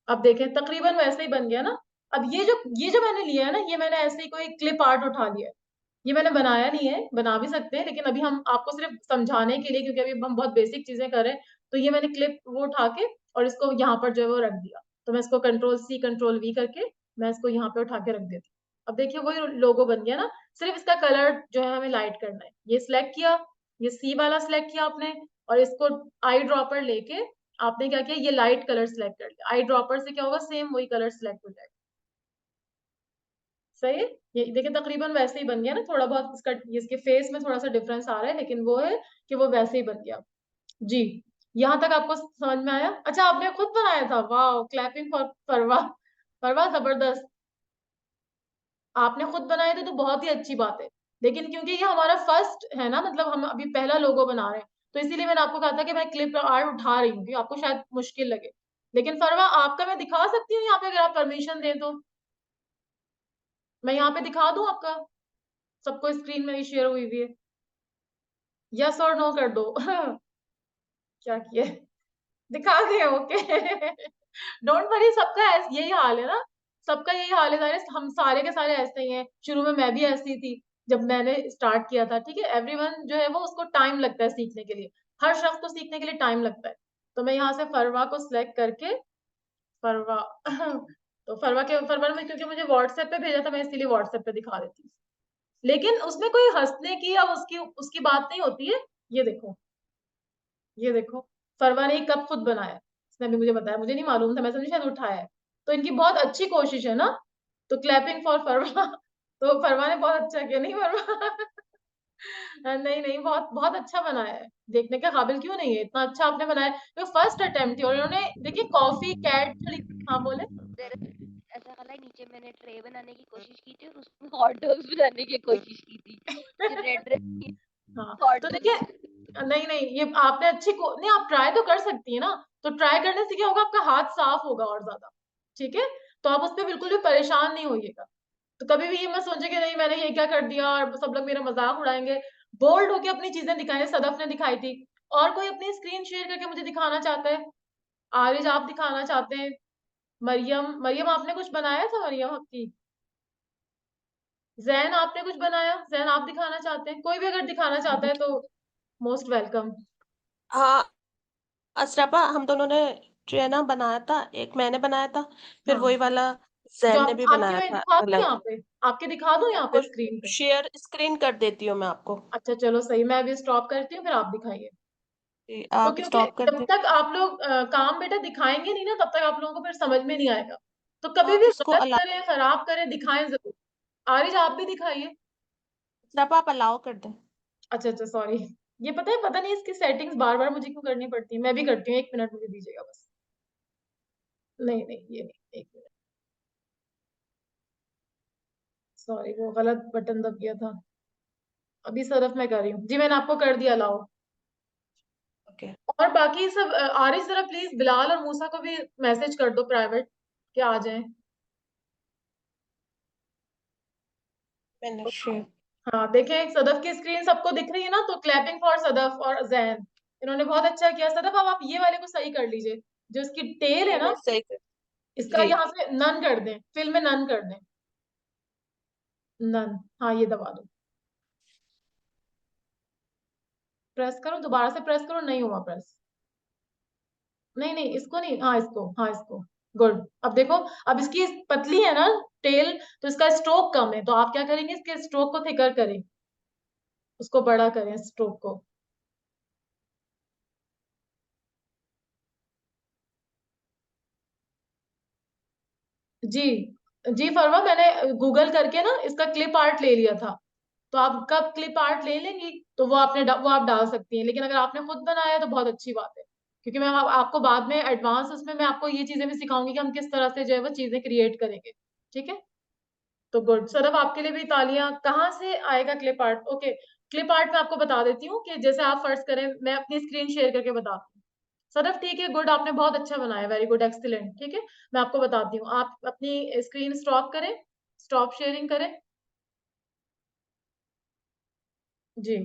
अब देखें तकरीबन वैसे ही बन गया ना। अब ये जो मैंने लिया है ना, ये मैंने ऐसे ही कोई क्लिप आर्ट उठा लिया है, ये मैंने बनाया नहीं है, बना भी सकते हैं, लेकिन अभी हम आपको सिर्फ समझाने के लिए, क्योंकि अभी हम बहुत बेसिक चीजें कर रहे हैं, तो ये मैंने क्लिप वो उठा के और इसको यहाँ पर जो है वो रख दिया। तो मैं इसको कंट्रोल C कंट्रोल V करके मैं इसको यहाँ पे उठा के रख देती हूँ। अब देखिए वही लोगो बन गया ना, सिर्फ इसका कलर जो है हमें लाइट करना है। ये सिलेक्ट किया, ये C वाला सिलेक्ट किया आपने, और इसको आई ड्रॉपर लेके आपने क्या किया, ये लाइट कलर सिलेक्ट कर लिया। आई ड्रॉपर से क्या होगा, सेम वही कलर सिलेक्ट हो जाएगा। सही है, ये देखिए तकरीबन वैसे ही बन गया ना, थोड़ा बहुत इसके फेस में थोड़ा सा डिफरेंस आ रहा है, लेकिन वो है कि वो वैसे ही बन गया। जी, यहाँ तक आपको समझ में आया। अच्छा, आपने खुद बनाया था, वाह, क्लैपिंग फॉर परवा। परवा जबरदस्त, आपने खुद बनाए थे तो बहुत ही अच्छी बात है। लेकिन क्योंकि ये हमारा फर्स्ट है ना, मतलब हम अभी पहला लोगो बना रहे हैं, तो इसीलिए मैंने आपको कहा था कि मैं क्लिप आर्ट उठा रही हूँ, आपको शायद मुश्किल लगे। लेकिन फरवा आपका मैं दिखा सकती हूँ यहाँ पे, अगर आप परमिशन दें तो मैं यहाँ पे दिखा दूं आपका, सबको स्क्रीन में भी शेयर हुई हुई है। यस और नो कर दो। क्या किया, दिखा दिए, ओके। डोंट वरी, सबका यही हाल है ना, सबका यही हाल है, हम सारे के सारे ऐसे ही हैं। शुरू में मैं भी ऐसी थी जब मैंने स्टार्ट किया था, ठीक है। एवरीवन जो है वो उसको टाइम लगता है सीखने के लिए, हर शख्स को सीखने के लिए टाइम लगता है। तो मैं यहाँ से फरवा को सिलेक्ट करके फरवा तो फरवा में क्योंकि मुझे व्हाट्सएप पे भेजा था, मैं इसीलिए व्हाट्सएप पे दिखा देती हूँ। लेकिन उसमें कोई हंसने की या उसकी उसकी बात नहीं होती है। ये देखो, ये देखो, फरवा ने कब खुद बनाया, इसने अभी मुझे बताया, मुझे नहीं मालूम था, मैं समझी शायद उठाया है। तो इनकी बहुत अच्छी कोशिश है ना, तो क्लैपिंग फॉर फरवा। तो फरवा ने बहुत अच्छा किया, नहीं फरवा? नहीं नहीं, बहुत बहुत अच्छा बनाया है, देखने के काबिल क्यों नहीं है, इतना अच्छा आपने बनाया है। तो फर्स्ट अटेम्प्ट थी और इन्होंने देखिए कॉफी कैट जो हाँ बोले। ऐसा खला है, नीचे मैंने ट्रे बनाने की कोशिश की थी और उसमें हॉट डॉग्स बनाने की कोशिश की थी, रेड रेड हाँ हॉट तो देखिए, डॉग्स। नहीं नहीं, ये आपने नहीं, आप ट्राई तो कर सकती है ना। तो ट्राई करने से क्या होगा, आपका हाथ साफ होगा और ज्यादा, ठीक है। तो आप उस पर बिल्कुल भी परेशान नहीं होइएगा। तो कभी भी ये मत सोचे कि नहीं मैंने ये क्या कर दिया और सब लोग मेरा मजाक उड़ाएंगे। बोल्ड होके अपनी चीजें दिखाएं, सदफ ने दिखाई थी। और कोई अपनी स्क्रीन शेयर करके मुझे दिखाना चाहता है? आरिज आप दिखाना चाहते हैं? मरियम, मरियम आपने कुछ बनाया था, मरियम आपकी? जैन आपने कुछ बनाया? जैन आप दिखाना चाहते हैं? कोई भी अगर दिखाना चाहता है तो मोस्ट वेलकम। हाँ, अशरफा, हम दोनों ने जो है ना बनाया था, एक मैंने बनाया था, फिर हाँ, वही वाला जो जैन ने आप भी आपके बनाया में था दिखा दूं अलग। यहाँ पे, आपके दिखा दूं मैं यहाँ आपको पे स्क्रीन पे? शेयर स्क्रीन कर देती हूँ मैं आपको। अच्छा चलो सही, मैं अभी स्टॉप करती हूँ, फिर आप दिखाइए। जी, तो आप क्योंकि स्टॉप कर जब दे। तक आप लोग काम बेटा दिखाएंगे नहीं ना, तब तक आप लोगों को फिर समझ में नहीं आएगा। तो कभी आप भी इसको गलत अलाउ, करें खराब करें, दिखाएं जरूर। आरिज आप भी दिखाइए। अशरफा आप अलाउ कर दें। अच्छा अच्छा सॉरी। ये पता है, पता नहीं इसकी सेटिंग्स बार बार मुझे क्यों करनी पड़ती है, मैं भी करती हूँ, 1 मिनट मुझे दीजिएगा बस। नहीं नहीं, ये नहीं, 1 मिनट, सॉरी वो गलत बटन दब गया था। अभी सरफ मैं कर रही हूँ जी, मैंने आपको कर दिया अलाउ। ओके, और बाकी सब आरिज जरा प्लीज बिलाल और मूसा को भी मैसेज कर दो प्राइवेट कि आ जाएं। मैंने शेयर। हाँ देखें, सदफ की स्क्रीन सबको दिख रही है ना, तो क्लैपिंग फॉर सदफ और जैन, इन्होंने बहुत अच्छा किया। सदफ अब आप ये वाले को सही कर लीजिए, जो इसकी टेल है ये ना, मैं सही कर। इसका जी, यहाँ से नन कर दें, फिल में नन कर दें, नन। हाँ ये दबा दो, प्रेस करो, दोबारा से प्रेस करो, नहीं हुआ प्रेस। नहीं नहीं, इसको नहीं, हाँ इसको, हाँ इसको। गुड, अब देखो, अब इसकी पतली है ना टेल, तो इसका स्ट्रोक कम है, तो आप क्या करेंगे, इसके स्ट्रोक को थिकर करें, उसको बड़ा करें स्ट्रोक को। जी जी फरवा, मैंने गूगल करके ना इसका क्लिप आर्ट ले लिया था। तो आप कब क्लिप आर्ट ले लेंगी तो वो आप डाल सकती हैं, लेकिन अगर आपने खुद बनाया है तो बहुत अच्छी बात है। क्योंकि मैं आपको बाद में एडवांस उसमें मैं आपको ये चीजें भी सिखाऊंगी कि हम किस तरह से जो है वो चीजें क्रिएट करेंगे, ठीक है। तो गुड सौरभ, आपके लिए भी तालियां। कहाँ से आएगा clip art? Okay, clip art में आपको बता देती हूँ कि जैसे आप फर्स्ट करें, मैं अपनी स्क्रीन शेयर करके बताती हूँ। सदफ ठीक है, गुड, आपने बहुत अच्छा बनाया, वेरी गुड, एक्सीलेंट, ठीक है। मैं आपको बताती हूँ, आप अपनी स्क्रीन स्टॉप करें, स्टॉप शेयरिंग करें। जी,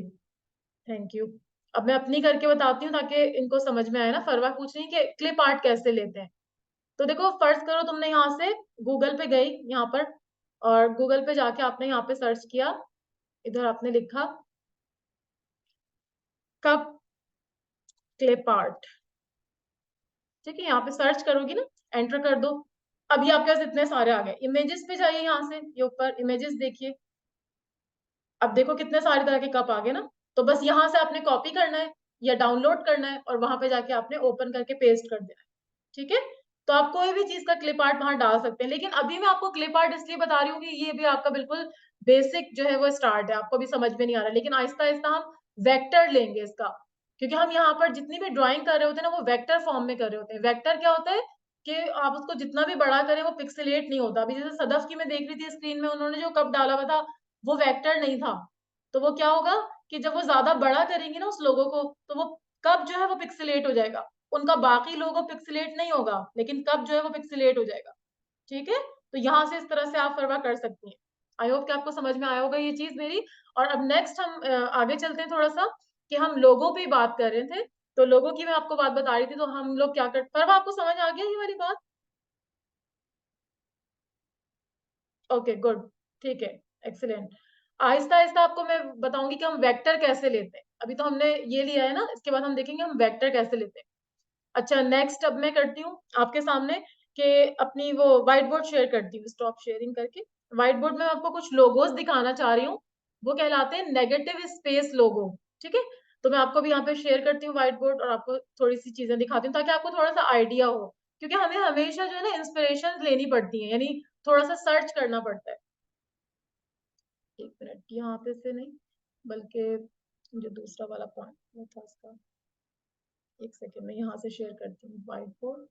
थैंक यू। अब मैं अपनी करके बताती हूँ ताकि इनको समझ में आए ना। फरवा पूछ रही है कि क्लिप आर्ट कैसे लेते हैं। तो देखो, फर्स्ट करो, तुमने यहाँ से गूगल पे गई, यहाँ पर, और गूगल पे जाके आपने यहाँ पे सर्च किया, इधर आपने लिखा कप क्लिप आर्ट, ठीक है। यहाँ पे सर्च करोगी ना, एंटर कर दो। अभी आपके पास इतने सारे आ गए। इमेजेस पे जाइए, यहाँ से ये ऊपर इमेजेस देखिए। अब देखो कितने सारे तरह के कप आ गए ना। तो बस यहाँ से आपने कॉपी करना है या डाउनलोड करना है, और वहां पे जाके आपने ओपन करके पेस्ट कर देना है, ठीक है। तो आप कोई भी चीज का क्लिप आर्ट वहां डाल सकते हैं, लेकिन अभी मैं आपको क्लिप आर्ट इसलिए बता रही हूँ कि ये भी आपका बिल्कुल बेसिक जो है वो स्टार्ट है, आपको भी समझ में नहीं आ रहा, लेकिन आहिस्ता आहिस्ता हम वेक्टर लेंगे इसका। क्योंकि हम यहाँ पर जितनी भी ड्राइंग कर रहे होते हैं ना, वो वेक्टर फॉर्म में कर रहे होते हैं। वेक्टर क्या होता है कि आप उसको जितना भी बड़ा करें वो पिक्सेलेट नहीं होता। अभी जैसे सदफ की मैं देख रही थी स्क्रीन में, उन्होंने जो कप डाला हुआ था वो वेक्टर नहीं था। तो वो क्या होगा कि जब वो ज्यादा बड़ा करेंगे ना उस लोगो को, तो वो कप जो है वो पिक्सेलेट हो जाएगा। उनका बाकी लोगो पिक्सेलेट नहीं होगा, लेकिन कप जो है वो पिक्सेलेट हो जाएगा, ठीक है। तो यहाँ से इस तरह से आप फरवा कर सकती हैं। आई होप कि आपको समझ में आया होगा ये चीज मेरी। और अब नेक्स्ट हम आगे चलते हैं थोड़ा सा, कि हम लोगों पे बात कर रहे थे। तो लोगों की मैं आपको बात बता रही थी, तो हम लोग क्या करते, पर आपको समझ आ गया ये वाली बात? ओके गुड, ठीक है, एक्सीलेंट। आहिस्ता आहिस्ता आपको मैं बताऊंगी कि हम वेक्टर कैसे लेते हैं। अभी तो हमने ये लिया है ना, इसके बाद हम देखेंगे हम वेक्टर कैसे लेते हैं। अच्छा, नेक्स्ट अब मैं करती हूँ आपके सामने कि अपनी वो व्हाइट बोर्ड शेयर करती हूँ, स्टॉप शेयरिंग करके। व्हाइट बोर्ड में आपको कुछ लोगोस दिखाना चाह रही हूँ, वो कहलाते हैं नेगेटिव स्पेस लोगो। ठीक है, तो मैं आपको भी यहाँ पे शेयर करती हूँ व्हाइट बोर्ड, और आपको थोड़ी सी चीजें दिखाती हूँ ताकि आपको थोड़ा सा आइडिया हो, क्योंकि हमें हमेशा जो है ना इंस्पिरेशन लेनी पड़ती है, यानी थोड़ा सा सर्च करना पड़ता है। एक मिनट, यहाँ पे से नहीं, बल्कि जो दूसरा वाला पॉइंट वो था उसका, एक सेकेंड में यहाँ से शेयर करती हूँ व्हाइट बोर्ड।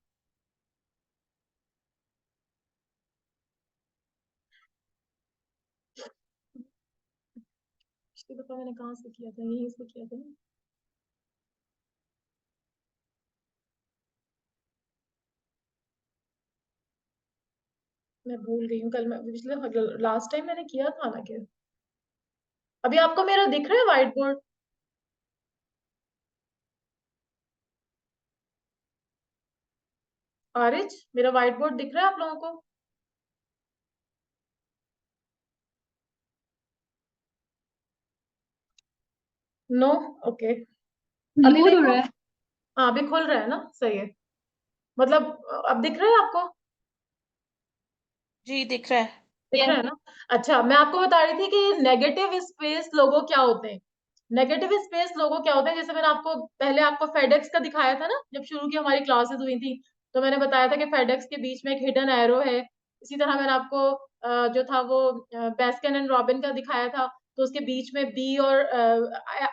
पिछली दफा मैंने कहाँ से किया था, यहीं से किया था ना। मैं भूल गई हूँ, कल मैं पिछले लास्ट टाइम मैंने किया था ना कि। अभी आपको मेरा दिख रहा है व्हाइट बोर्ड? आरिज, मेरा व्हाइट बोर्ड दिख रहा है आप लोगों को? No, okay. अभी लोड हो देखो, रहा है। हाँ अभी खुल रहा है ना, सही है। मतलब अब दिख रहा है आपको? जी दिख रहा है। दिख रहा है ना? अच्छा, मैं आपको बता रही थी कि ये नेगेटिव स्पेस लोगो क्या होते हैं। नेगेटिव स्पेस लोगो क्या होते हैं, जैसे मैंने आपको पहले आपको फेडेक्स का दिखाया था ना, जब शुरू की हमारी क्लासेस हुई थी, तो मैंने बताया था कि फेडेक्स के बीच में एक हिडन एरो है। इसी तरह मैंने आपको जो था वो बेस्किन एंड रॉबिन का दिखाया था, तो उसके बीच में बी और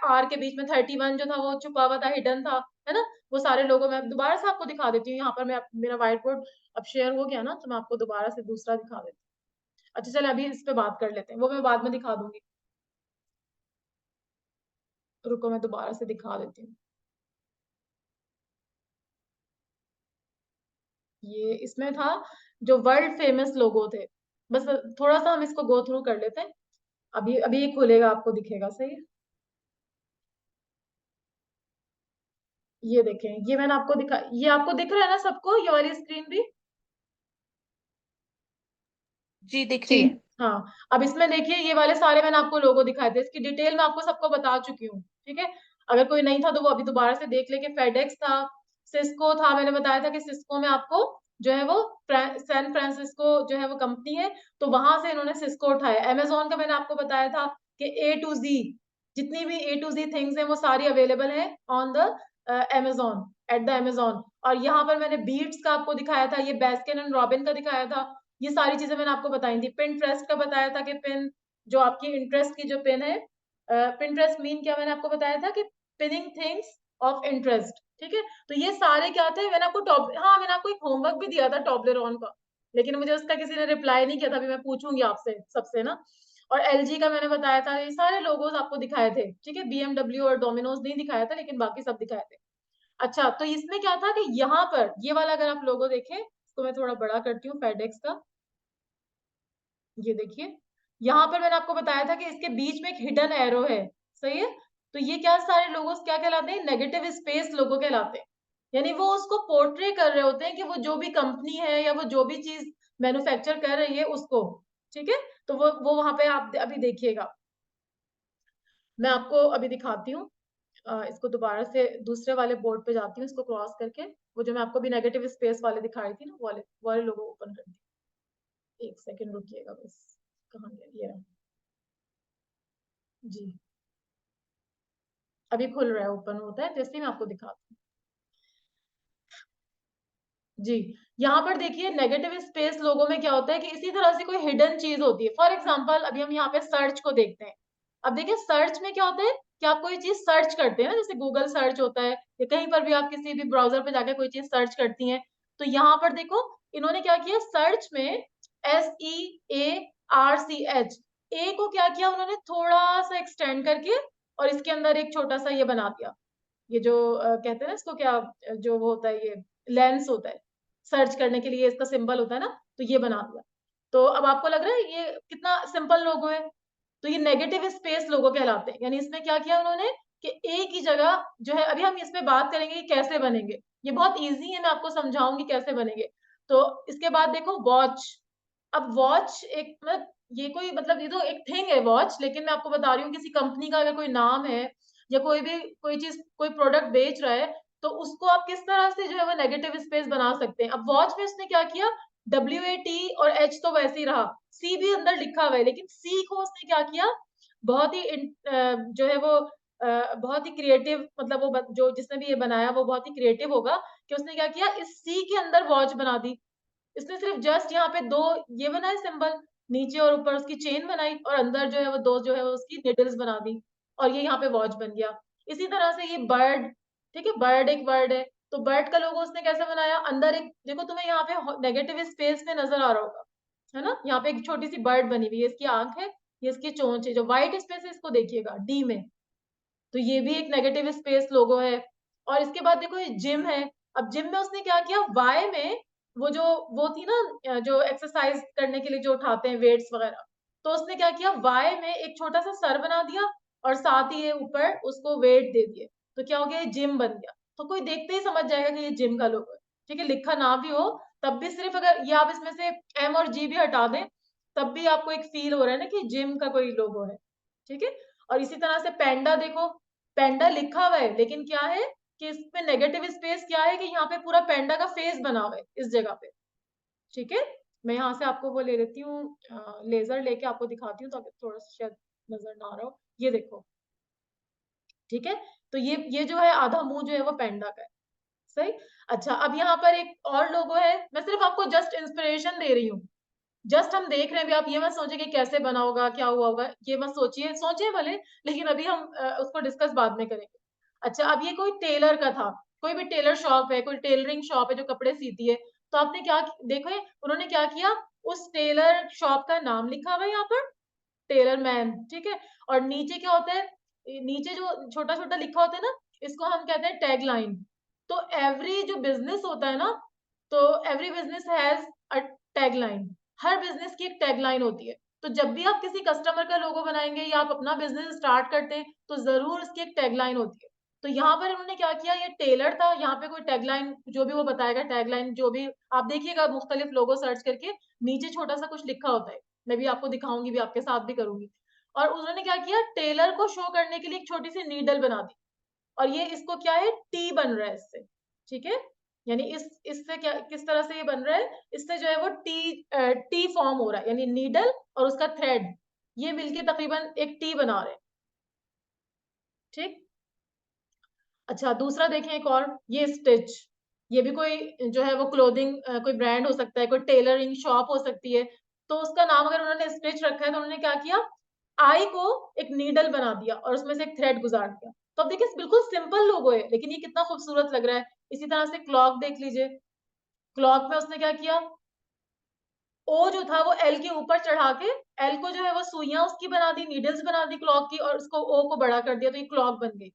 आर के बीच में 31 जो था वो छुपा हुआ था, हिडन था, है ना। वो सारे लोगों में दोबारा से आपको दिखा देती हूँ, यहाँ पर मैं मेरा व्हाइट बोर्ड अब शेयर हो गया ना, तो मैं आपको दोबारा से दूसरा दिखा देती हूँ। अच्छा चल, अभी इस पे बात कर लेते हैं, वो मैं बाद में दिखा दूंगी। रुको मैं दोबारा से दिखा देती हूँ। ये इसमें था जो वर्ल्ड फेमस लोगो थे, बस थोड़ा सा हम इसको गो थ्रू कर लेते हैं। अभी अभी ये खुलेगा, आपको दिखेगा, सही है। ये देखें, ये मैंने आपको दिखा, ये आपको दिख रहा है ना सबको, ये वाली स्क्रीन भी? जी दिख रही है। हाँ, अब इसमें देखिए ये वाले सारे मैंने आपको लोगो दिखाए थे, इसकी डिटेल मैं आपको सबको बता चुकी हूँ। ठीक है, अगर कोई नहीं था तो वो अभी दोबारा से देख ले कि फेडेक्स था, सिस्को था, मैंने बताया था कि सिस्को में आपको जो है वो सैन फ्रांसिस्को जो है वो कंपनी है, तो वहां से इन्होंने सिस्को उठाया। अमेजोन का मैंने आपको बताया था कि ए टू जी, जितनी भी ए टू जी थिंग्स है वो सारी अवेलेबल है on the Amazon, at the Amazon. और यहाँ पर मैंने बीट्स का आपको दिखाया था, ये बेस्किन एंड रॉबिन का दिखाया था, ये सारी चीजें मैंने आपको बताई थी। पिंटरेस्ट का बताया था कि पिन, जो आपकी इंटरेस्ट की जो पिन है, पिंटरेस्ट मीन क्या मैंने आपको बताया था कि पिनिंग थिंग्स ऑफ इंटरेस्ट। ठीक है, तो ये सारे क्या थे, मैंने आपको हाँ मैंने आपको एक होमवर्क भी दिया था टॉबलेरॉन का, लेकिन मुझे उसका किसी ने रिप्लाई नहीं किया था, अभी मैं पूछूंगी आपसे सबसे ना। और एलजी का मैंने बताया था, ये सारे लोगोस आपको दिखाए थे। ठीक है, बीएमडब्ल्यू और डोमिनोज नहीं दिखाया था, लेकिन बाकी सब दिखाए थे। अच्छा, तो इसमें क्या था कि यहाँ पर ये वाला अगर आप लोगो देखें, इसको मैं थोड़ा बड़ा करती हूँ फेडेक्स का, ये देखिए, यहाँ पर मैंने आपको बताया था कि इसके बीच में एक हिडन एरो है, सही है। तो ये क्या सारे लोगों क्या कहलाते हैं, नेगेटिव स्पेस लोगो कहलाते हैं। यानी वो उसको पोर्ट्रे कर रहे होते हैं कि वो जो भी कंपनी है या वो जो भी चीज मैन्युफैक्चर कर रही है उसको। ठीक है, तो वो वहां पे आप अभी देखिएगा, मैं आपको अभी दिखाती हूँ। इसको दोबारा से दूसरे वाले बोर्ड पे जाती हूँ, इसको क्रॉस करके, वो जो मैं आपको भी नेगेटिव स्पेस वाले दिखा रही थी ना, वो वाले लोगो ओपन करती हूँ। एक सेकेंड रुकिएगा बस, कहाँ गया ये रहा। जी, अभी खुल रहा है, ओपन होता है, तो इसलिए मैं आपको दिखाती हूँ। जी, यहाँ पर देखिए नेगेटिव स्पेस लोगों में क्या होता है कि इसी तरह से कोई हिडन चीज होती है। फॉर एग्जांपल अभी हम यहाँ पे सर्च को देखते हैं। अब देखिए सर्च में क्या होता है कि आप कोई चीज सर्च करते हैं ना, जैसे गूगल सर्च होता है, या कहीं पर भी आप किसी भी ब्राउजर पे जाके कोई चीज सर्च करती हैं, तो यहाँ पर देखो इन्होंने क्या किया, सर्च में SEARCH, ए को क्या किया उन्होंने, थोड़ा सा एक्सटेंड करके, और इसके अंदर एक छोटा सा ये बना दिया, ये जो कहते हैं ना इसको क्या, जो वो होता है, ये लेंस होता है सर्च करने के लिए, इसका सिंबल होता है ना, तो ये बना दिया। तो अब आपको लग रहा है ये कितना सिंपल लोगो है, तो ये नेगेटिव स्पेस लोगो कहलाते हैं। यानी इसमें क्या किया उन्होंने कि एक ही जगह जो है, अभी हम इस पे बात करेंगे कि कैसे बनेंगे, ये बहुत इजी है, मैं आपको समझाऊंगी कैसे बनेंगे। तो इसके बाद देखो वॉच। अब वॉच एक मतलब ये कोई मतलब ये तो एक थिंग है वॉच, लेकिन मैं आपको बता रही हूँ किसी कंपनी का अगर कोई नाम है या कोई भी कोई चीज कोई प्रोडक्ट बेच रहा है, तो उसको आप किस तरह से जो है वो नेगेटिव स्पेस बना सकते हैं। अब वॉच में उसने क्या किया, WAT और H तो वैसे ही रहा, C भी अंदर लिखा हुआ है, लेकिन C को उसने क्या किया, बहुत ही जो है वो बहुत ही क्रिएटिव, मतलब वो जो जिसने भी ये बनाया वो बहुत ही क्रिएटिव होगा, कि उसने क्या किया, इस C के अंदर वॉच बना दी। इसने सिर्फ जस्ट यहाँ पे दो ये बनाए सिंबल, नीचे और ऊपर उसकी चेन बनाई, और अंदर जो है वो दो जो है वो उसकी निडल्स बना दी, और ये यहाँ पे वॉच बन गया। इसी तरह से ये बर्ड, ठीक है, बर्ड एक वर्ड है, तो बर्ड का लोगो उसने कैसे बनाया, अंदर एक देखो तुम्हें यहाँ पे नेगेटिव स्पेस में नजर आ रहा होगा, है ना, यहाँ पे एक छोटी सी बर्ड बनी हुई है, इसकी आंख है, ये इसकी चोंच है, जो व्हाइट स्पेस है इसको देखिएगा डी में, तो ये भी एक नेगेटिव स्पेस लोगो है। और इसके बाद देखो ये जिम है। अब जिम में उसने क्या किया, वाई में वो जो वो थी ना जो एक्सरसाइज करने के लिए जो उठाते हैं वेट्स वगैरह, तो उसने क्या किया, वाई में एक छोटा सा सर बना दिया, और साथ ही ये ऊपर उसको वेट दे दिए, तो क्या हो गया, ये जिम बन गया। तो कोई देखते ही समझ जाएगा कि ये जिम का लोगो है, ठीक है, लिखा ना भी हो तब भी, सिर्फ अगर ये आप इसमें से M और G भी हटा दें, तब भी आपको एक फील हो रहा है ना कि जिम का कोई लोगो है, ठीक है। और इसी तरह से पेंडा देखो, पेंडा लिखा हुआ है, लेकिन क्या है कि इसमें नेगेटिव स्पेस क्या है कि यहाँ पे पूरा पेंडा का फेस बना हुआ है इस जगह पे, ठीक है। मैं यहाँ से आपको वो ले लेती हूँ, लेजर लेके आपको दिखाती हूँ, ताकि थोड़ा सा शायद नजर ना आ रहा हो, ये देखो, ठीक है। तो ये जो है आधा मुंह जो है वो पेंडा का है, सही। अच्छा, अब यहाँ पर एक और लोगो है, मैं सिर्फ आपको जस्ट इंस्पिरेशन दे रही हूँ, जस्ट हम देख रहे हैं, भी आप ये मत सोचिए कि कैसे बना होगा क्या हुआ होगा, ये मत सोचिए, सोचिए भले, लेकिन अभी हम उसको डिस्कस बाद में करेंगे। अच्छा, अब ये कोई टेलर का था, कोई भी टेलर शॉप है, कोई टेलरिंग शॉप है जो कपड़े सीती है, तो आपने क्या देखो, उन्होंने क्या किया, उस टेलर शॉप का नाम लिखा हुआ है यहाँ पर, टेलर मैन, ठीक है। और नीचे क्या होता है, नीचे जो छोटा छोटा लिखा होता है ना, इसको हम कहते हैं टैग लाइन। तो एवरी जो बिजनेस होता है ना, तो every business has a tag line, her business की एक टैग लाइन होती है। तो जब भी आप किसी कस्टमर का लोगो बनाएंगे या आप अपना बिजनेस स्टार्ट करते हैं, तो जरूर इसकी एक टैग लाइन होती है। तो यहाँ पर इन्होंने क्या किया, ये टेलर था, यहाँ पे कोई टैग लाइन जो भी वो बताएगा, टैग लाइन जो भी आप देखिएगा मुख्तलिफ लोगो सर्च करके, नीचे छोटा सा कुछ लिखा होता है, मैं भी आपको दिखाऊंगी, भी आपके साथ भी करूंगी। और उन्होंने क्या किया, टेलर को शो करने के लिए एक छोटी सी नीडल बना दी, और ये इसको क्या है, टी बन रहा है इससे, ठीक है। यानी इससे क्या, किस तरह से ये बन रहा है, इससे जो है वो टी फॉर्म हो रहा है, यानी नीडल और उसका थ्रेड, ये मिलके तकरीबन एक टी बना रहे हैं, ठीक। अच्छा, दूसरा देखें एक और, ये स्टिच, ये भी कोई जो है वो क्लोथिंग कोई ब्रांड हो सकता है, कोई टेलरिंग शॉप हो सकती है, तो उसका नाम अगर उन्होंने स्टिच रखा है, तो उन्होंने क्या किया, आई को एक नीडल बना दिया और उसमें से एक थ्रेड गुजार दिया। तो अब देखिए बिल्कुल सिंपल लोगो है, लेकिन ये कितना खूबसूरत लग रहा है। इसी तरह से क्लॉक देख लीजिए, क्लॉक में उसने क्या किया, ओ जो था वो एल के ऊपर चढ़ा के, एल को जो है वो सुइयां उसकी बना दी, नीडल्स बना दी क्लॉक की, और उसको ओ को बड़ा कर दिया, तो ये क्लॉक बन गई,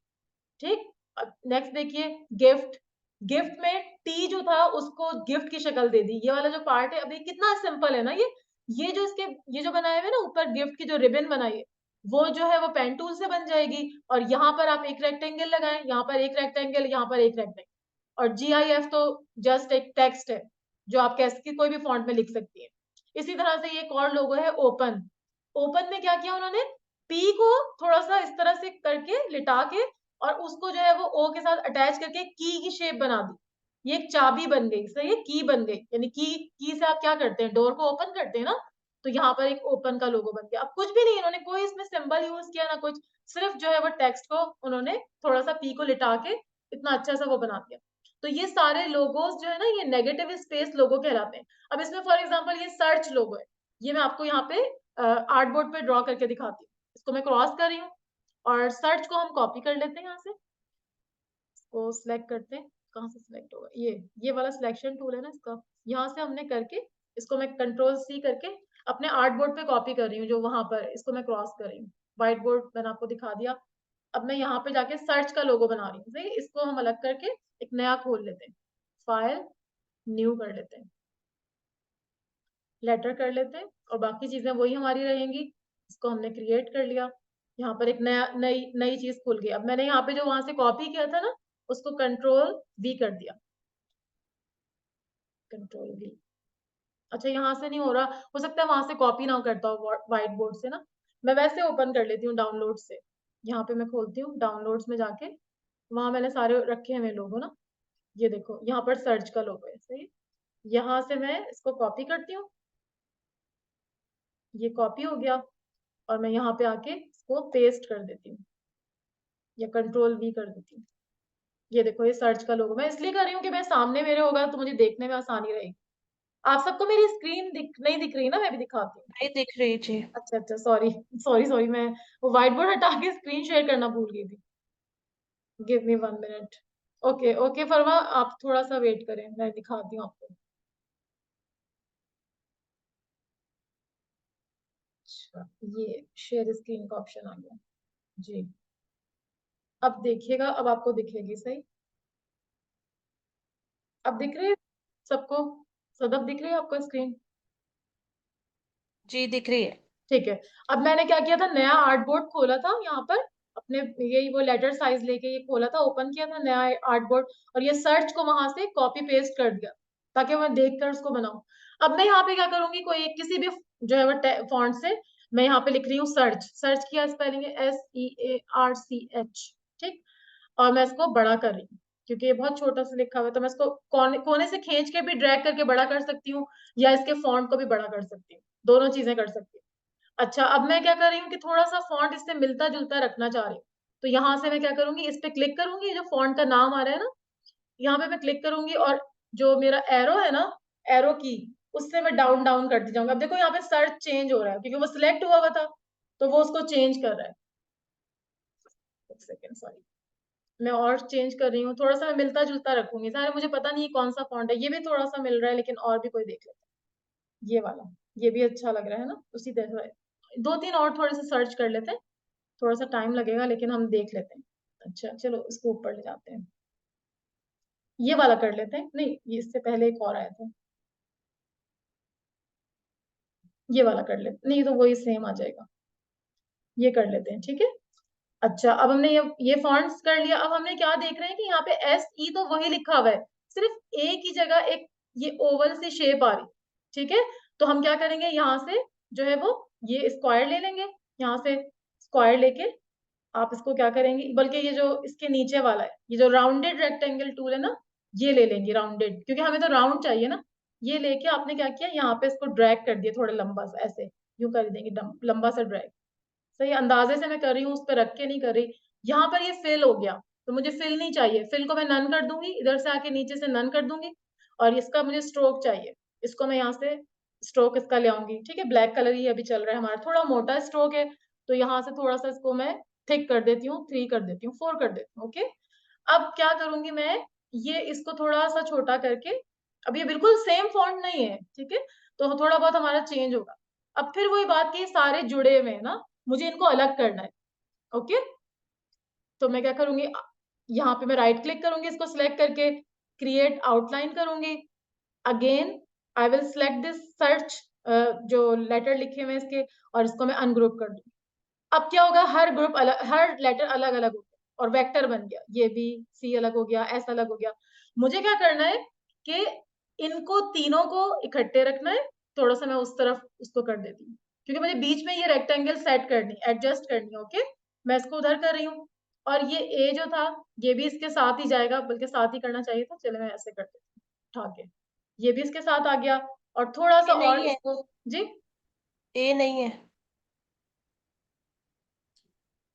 ठीक। अब नेक्स्ट देखिए, गिफ्ट, गिफ्ट में टी जो था उसको गिफ्ट की शक्ल दे दी, ये वाला जो पार्ट है, अभी कितना सिंपल है ना ये जो इसके ये जो बनाए हुए ना ऊपर गिफ्ट की जो रिबन बनाई है, वो जो है वो पेन टूल से बन जाएगी, और यहाँ पर आप एक रेक्टेंगल लगाएं, यहाँ पर एक रेक्टेंगल, यहाँ पर एक रेक्टेंगल, और GIF तो जस्ट एक टेक्स्ट है जो आप कैसे कोई भी फॉन्ट में लिख सकती है। इसी तरह से ये एक और लोगो है ओपन, ओपन में क्या किया उन्होंने, पी को थोड़ा सा इस तरह से करके लिटा के, और उसको जो है वो ओ के साथ अटैच करके की शेप बना दी, ये एक चाबी बन गई, सही है, की बन गई, यानी की से आप क्या करते हैं, डोर को ओपन करते हैं ना, तो यहाँ पर एक ओपन का लोगो बन गया। अब कुछ भी नहीं, इन्होंने कोई इसमें सिंबल यूज किया ना कुछ, सिर्फ जो है वो टेक्स्ट को उन्होंने थोड़ा सा पी को लिटा के इतना अच्छा सा वो बना दिया। तो ये सारे लोगोस जो है ना, ये नेगेटिव स्पेस लोगो कहलाते हैं। अब इसमें फॉर एग्जांपल ये सर्च लोगो है, ये मैं आपको यहाँ पे आर्ट बोर्ड पे ड्रॉ करके दिखाती हूँ, इसको मैं क्रॉस कर रही हूँ, और सर्च को हम कॉपी कर लेते हैं, यहाँ से इसको सिलेक्ट करते हैं, कहाँ से सिलेक्ट होगा, ये वाला सिलेक्शन टूल है ना इसका, यहाँ से हमने करके इसको मैं कंट्रोल C करके अपने आर्ट बोर्ड पे कॉपी कर रही हूँ, जो वहां पर इसको मैं क्रॉस कर रही हूँ, व्हाइट बोर्ड मैंने आपको दिखा दिया। अब मैं यहाँ पे जाके सर्च का लोगो बना रही हूँ, सही, इसको हम अलग करके एक नया खोल लेते हैं, फाइल, न्यू कर लेते हैं, लेटर कर लेते हैं, और बाकी चीजें वही हमारी रहेंगी। इसको हमने क्रिएट कर लिया, यहाँ पर एक नया नई नई चीज खुल गई। अब मैंने यहाँ पे जो वहां से कॉपी किया था ना, उसको कंट्रोल वी कर दिया, कंट्रोल वी। अच्छा यहाँ से नहीं हो रहा, हो सकता है वहां से कॉपी ना करता हो व्हाइट बोर्ड से ना। मैं वैसे ओपन कर लेती हूँ डाउनलोड से। यहाँ पे मैं खोलती हूँ डाउनलोड्स में जाके, वहां मैंने सारे रखे हुए लोगो ना। ये देखो यहाँ पर सर्च का लोगो है, सही। यहाँ से मैं इसको कॉपी करती हूँ, ये कॉपी हो गया, और मैं यहाँ पे आके इसको पेस्ट कर देती हूँ, या कंट्रोल वी कर देती हूँ। ये देखो ये सर्च का लोगो, मैं इसलिए कर रही हूँ कि मैं सामने मेरे होगा तो मुझे देखने में आसानी रहेगी। आप सबको मेरी स्क्रीन नहीं दिख रही ना, मैं भी दिखाती हूँ। नहीं दिख रही जी। अच्छा अच्छा, सॉरी सॉरी सॉरी, मैं वो व्हाइट बोर्ड हटा के स्क्रीन शेयर करना भूल गई थी। Give me 1 minute. Okay okay फरमा, आप थोड़ा सा वेट करें, मैं दिखाती हूँ आपको। अच्छा, ये शेयर स्क्रीन का ऑप्शन आ गया जी। अब देखिएगा, अब आपको दिखेगी सही। अब दिख रही है सबको? सदब दिख रही है आपको स्क्रीन? जी दिख रही है। ठीक है। अब मैंने क्या किया था, नया आर्ट बोर्ड खोला था यहाँ पर अपने, यही वो लेटर साइज लेके ये खोला था, ओपन किया था नया आर्ट बोर्ड, और ये सर्च को वहां से कॉपी पेस्ट कर दिया ताकि मैं देख कर उसको बनाऊं। अब मैं यहाँ पे क्या करूंगी, कोई किसी भी जो है वो फॉन्ट से मैं यहाँ पे लिख रही हूँ सर्च। सर्च किया, स्पेलिंग है SEARCH, ठीक। और मैं इसको बड़ा कर रही हूँ क्योंकि ये बहुत छोटा सा लिखा हुआ है, तो मैं इसको कोने से खींच के भी ड्रैग करके बड़ा कर सकती हूँ, या इसके फॉन्ट को भी बड़ा कर सकती हूँ, दोनों चीजें कर सकती हूँ। अच्छा, अब मैं क्या कर रही हूँ कि थोड़ा सा फॉन्ट इससे मिलता जुलता रखना चाह रही हूँ, तो यहाँ से मैं क्या करूंगी, इस पे क्लिक करूंगी, जो फॉन्ट का नाम आ रहा है ना, यहाँ पे मैं क्लिक करूंगी, और जो मेरा एरो है ना, एरो की, उससे मैं डाउन डाउन करती जाऊंगी। अब देखो यहाँ पे सर्च चेंज हो रहा है क्योंकि वो सिलेक्ट हुआ हुआ था, तो वो उसको चेंज कर रहा है। एक सेकेंड, सॉरी, मैं और चेंज कर रही हूँ, थोड़ा सा मैं मिलता जुलता रखूंगी सारे। मुझे पता नहीं कौन सा फॉन्ट है, ये भी थोड़ा सा मिल रहा है, लेकिन और भी कोई देख लेते हैं। ये वाला, ये भी अच्छा लग रहा है ना, उसी तरह दो तीन और थोड़े से सर्च कर लेते हैं। थोड़ा सा टाइम लगेगा लेकिन हम देख लेते हैं। अच्छा चलो, इसको ऊपर ले जाते हैं, ये वाला कर लेते हैं। नहीं, ये इससे पहले एक और आया था, ये वाला कर लेते, नहीं तो वही सेम आ जाएगा। ये कर लेते हैं, ठीक है। अच्छा, अब हमने ये फॉन्ट्स कर लिया। अब हमने क्या देख रहे हैं कि यहाँ पे SE तो वही लिखा हुआ है, सिर्फ ए की जगह एक ये ओवल सी शेप आ रही, ठीक है। तो हम क्या करेंगे, यहाँ से जो है वो ये स्क्वायर ले लेंगे, यहाँ से स्क्वायर लेके आप इसको क्या करेंगे, बल्कि ये जो इसके नीचे वाला है, ये जो राउंडेड रेक्टेंगल टूल है ना, ये ले लेंगे राउंडेड, क्योंकि हमें तो राउंड चाहिए ना। ये लेके आपने क्या किया, यहाँ पे इसको ड्रैग कर दिया थोड़ा लंबा सा, ऐसे यूं कर देंगे, लंबा सा ड्रैग। सही अंदाजे से मैं कर रही हूँ, उस पर रख के नहीं कर रही। यहाँ पर ये फिल हो गया, तो मुझे फिल नहीं चाहिए, फिल को मैं नन कर दूंगी, इधर से आके नीचे से नन कर दूंगी। और इसका मुझे स्ट्रोक चाहिए, इसको मैं यहाँ से स्ट्रोक इसका ले आऊंगी, ठीक है। ब्लैक कलर ही अभी चल रहा है हमारा, थोड़ा मोटा स्ट्रोक है, तो यहाँ से थोड़ा सा इसको मैं थिक कर देती हूँ, 3 कर देती हूँ, 4 कर देती हूँ, ओके। अब क्या करूंगी मैं, ये इसको थोड़ा सा छोटा करके, अब ये बिल्कुल सेम फॉन्ट नहीं है, ठीक है, तो थोड़ा बहुत हमारा चेंज होगा। अब फिर वही बात की, सारे जुड़े हुए हैं ना, मुझे इनको अलग करना है, ओके। तो मैं क्या करूंगी, यहाँ पे मैं राइट क्लिक करूंगी, इसको सिलेक्ट करके क्रिएट आउटलाइन करूंगी। Again I will select this search, जो लेटर लिखे हुए हैं इसके, और इसको मैं अनग्रुप कर दूंगी। अब क्या होगा, हर ग्रुप अलग, हर लेटर अलग अलग हो गया, और वेक्टर बन गया, ये बी सी अलग हो गया, एस अलग हो गया। मुझे क्या करना है कि इनको तीनों को इकट्ठे रखना है। थोड़ा सा मैं उस तरफ उसको कर देती हूँ, क्योंकि मुझे बीच में ये रेक्टेंगल सेट करनी, एडजस्ट करनी है, ओके। मैं इसको उधर कर रही हूँ, और ये ए जो था, ये भी इसके साथ ही जाएगा, बल्कि साथ ही करना चाहिए था, चलो मैं ऐसे कर देती हूँ उठा के। ये भी इसके साथ आ गया, और थोड़ा सा ये और नहीं है, इसको, जी। ए नहीं है।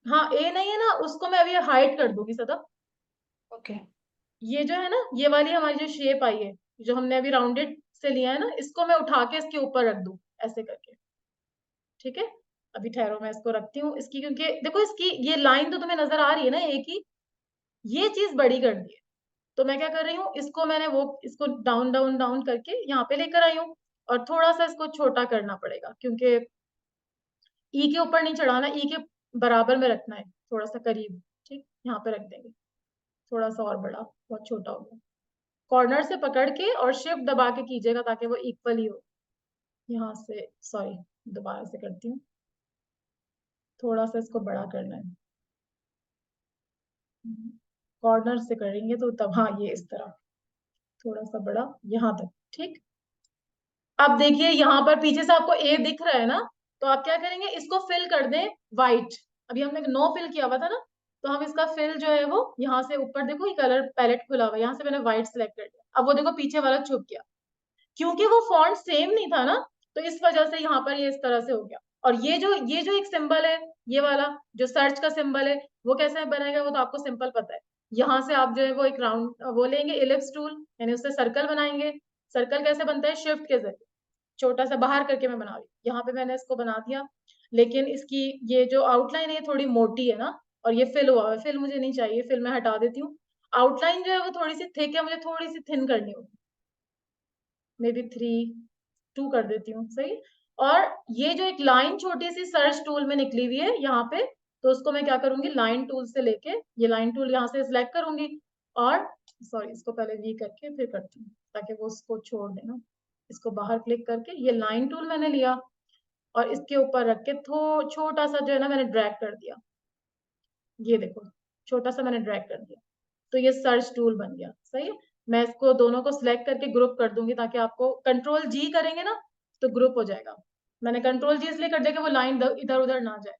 हाँ, ए नहीं है ना, उसको मैं अभी हाइड कर दूंगी सदा। ओके। ये जो है ना, ये वाली हमारी जो शेप आई है, जो हमने अभी राउंडेड से लिया है ना, इसको मैं उठा के इसके ऊपर रख दूं, ऐसे करके, ठीक है। अभी ठहरो, मैं इसको रखती हूँ इसकी, क्योंकि देखो इसकी ये लाइन तो तुम्हें नजर आ रही है ना एक ही, ये चीज बड़ी कर दी है। तो मैं क्या कर रही हूँ, इसको मैंने वो इसको डाउन डाउन डाउन करके यहाँ पे लेकर आई हूँ, और थोड़ा सा इसको छोटा करना पड़ेगा, क्योंकि ई के ऊपर नहीं चढ़ाना, ई के बराबर में रखना है, थोड़ा सा करीब, ठीक, यहाँ पे रख देंगे। थोड़ा सा और बड़ा, बहुत छोटा हो गया। कॉर्नर से पकड़ के और शिफ्ट दबा के कीजिएगा ताकि वो इक्वल ही हो। यहाँ से, सॉरी, दोबारा से करती हूँ, थोड़ा सा इसको बड़ा करना है, कॉर्नर से करेंगे तो तब, हाँ ये इस तरह थोड़ा सा बड़ा यहाँ तक, ठीक। अब देखिए यहाँ पर पीछे से आपको ए दिख रहा है ना, तो आप क्या करेंगे, इसको फिल कर दें व्हाइट। अभी हमने नो फिल किया हुआ था ना, तो हम इसका फिल जो है वो यहाँ से ऊपर देखो, ये कलर पैलेट खुला हुआ है, यहाँ से मैंने व्हाइट सेलेक्ट कर दिया। अब वो देखो पीछे वाला छुप गया, क्योंकि वो फॉन्ट सेम नहीं था ना, तो इस वजह से यहाँ पर ये इस तरह से हो गया। और ये जो एक सिंबल है, ये वाला जो सर्च का सिंबल है, वो कैसे बनेगा वो तो आपको सिंपल पता है। यहाँ से आप जो है वो एक राउंड वो लेंगे, इलिप्स टूल, यानी उससे सर्कल बनाएंगे। सर्कल कैसे बनता है, शिफ्ट के जरिए, छोटा सा बाहर करके मैं बना रही हूँ। यहाँ पे मैंने इसको बना दिया, लेकिन इसकी ये जो आउटलाइन है ये थोड़ी मोटी है ना, और ये फिल हुआ है, फिल मुझे नहीं चाहिए, फिल मैं हटा देती हूँ। आउटलाइन जो है वो थोड़ी सी थिक है, मुझे थोड़ी सी थिन करनी होगी, मे बी 3, 2 कर देती हूँ, सही। और ये जो एक लाइन छोटी सी सर्च टूल में निकली हुई है यहाँ पे, तो उसको मैं क्या करूंगी, लाइन टूल से लेके, ये लाइन टूल यहाँ से सिलेक्ट करूंगी, और सॉरी इसको पहले वी करके फिर करती हूँ, ताकि वो उसको छोड़ देना। इसको बाहर क्लिक करके ये लाइन टूल मैंने लिया, और इसके ऊपर रख के छोटा सा जो है ना मैंने ड्रैग कर दिया, ये देखो छोटा सा मैंने ड्रैग कर दिया, तो ये सर्च टूल बन गया, सही है। मैं इसको दोनों को सिलेक्ट करके ग्रुप कर दूंगी, ताकि आपको कंट्रोल जी करेंगे ना तो ग्रुप हो जाएगा। मैंने कंट्रोल जी इसलिए कर दिया कि वो लाइन इधर उधर ना जाए।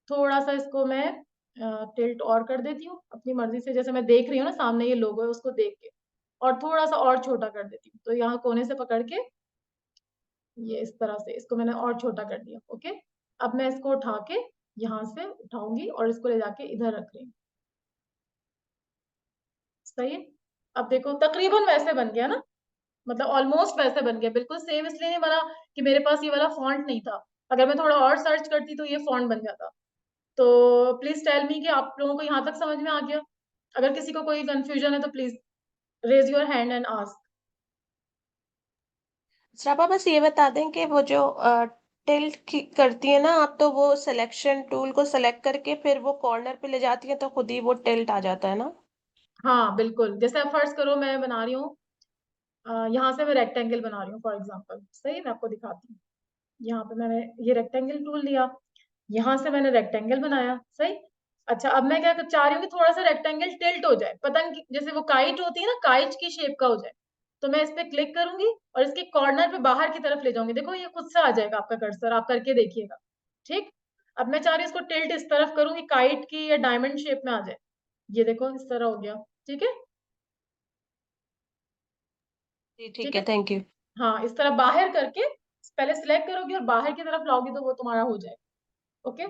थोड़ा सा इसको मैं टिल्ट और कर देती हूँ अपनी मर्जी से, जैसे मैं देख रही हूँ ना सामने ये लोगो है उसको देख के, और थोड़ा सा और छोटा कर देती हूँ, तो यहाँ कोने से पकड़ के ये इस तरह से इसको मैंने और छोटा कर दिया, ओके। अब मैं इसको उठा के यहाँ से उठाऊंगी और इसको ले जाके इधर रख रही हूँ, सही है। अब देखो तकरीबन वैसे बन गया ना, मतलब ऑलमोस्ट वैसे बन गया, बिल्कुल सेम इसलिए नहीं बना कि मेरे पास ये वाला फॉन्ट नहीं था। अगर मैं थोड़ा और सर्च करती तो ये फॉन्ट बन जाता। तो प्लीज टेल मी कि आप लोगों को यहाँ तक समझ में आ गया। अगर किसी को कोई कंफ्यूजन है तो please raise your hand and ask. श्रापा बस ये बता दें कि वो जो टिल्ट करती है ना आप, तो वो सिलेक्शन टूल को सेलेक्ट करके फिर वो कॉर्नर पे ले जाती है तो खुद ही वो टिल्ट आ जाता है ना। हाँ बिल्कुल, जैसे आप फर्ज करो मैं बना रही हूँ, यहाँ से मैं रेक्टेंगल बना रही हूँ फॉर एग्जाम्पल, सही, मैं आपको दिखाती हूँ। यहाँ पे मैंने ये रेक्टेंगल टूल लिया, यहाँ से मैंने रेक्टेंगल बनाया, सही। अच्छा अब मैं क्या चाह रही हूँ कि थोड़ा सा रेक्टेंगल टिल्ट हो जाए, पतंग जैसे वो काइट होती है ना, काइट की शेप का हो जाए। तो मैं इस पे क्लिक करूंगी और इसके कॉर्नर पे बाहर की तरफ ले जाऊंगी, देखो ये खुद से आ जाएगा आपका कर्सर, आप करके देखिएगा, ठीक। अब मैं चाह रही हूँ इसको टिल्ट इस तरफ करूँ कि काइट की या डायमंड शेप में आ जाए, ये देखो इस तरह हो गया, ठीक है। जी ठीक ठीक है, है, थैंक यू। हाँ इस तरह बाहर करके पहले सिलेक्ट करोगे और बाहर की तरफ लाओगे तो वो तुम्हारा हो जाए, ओके।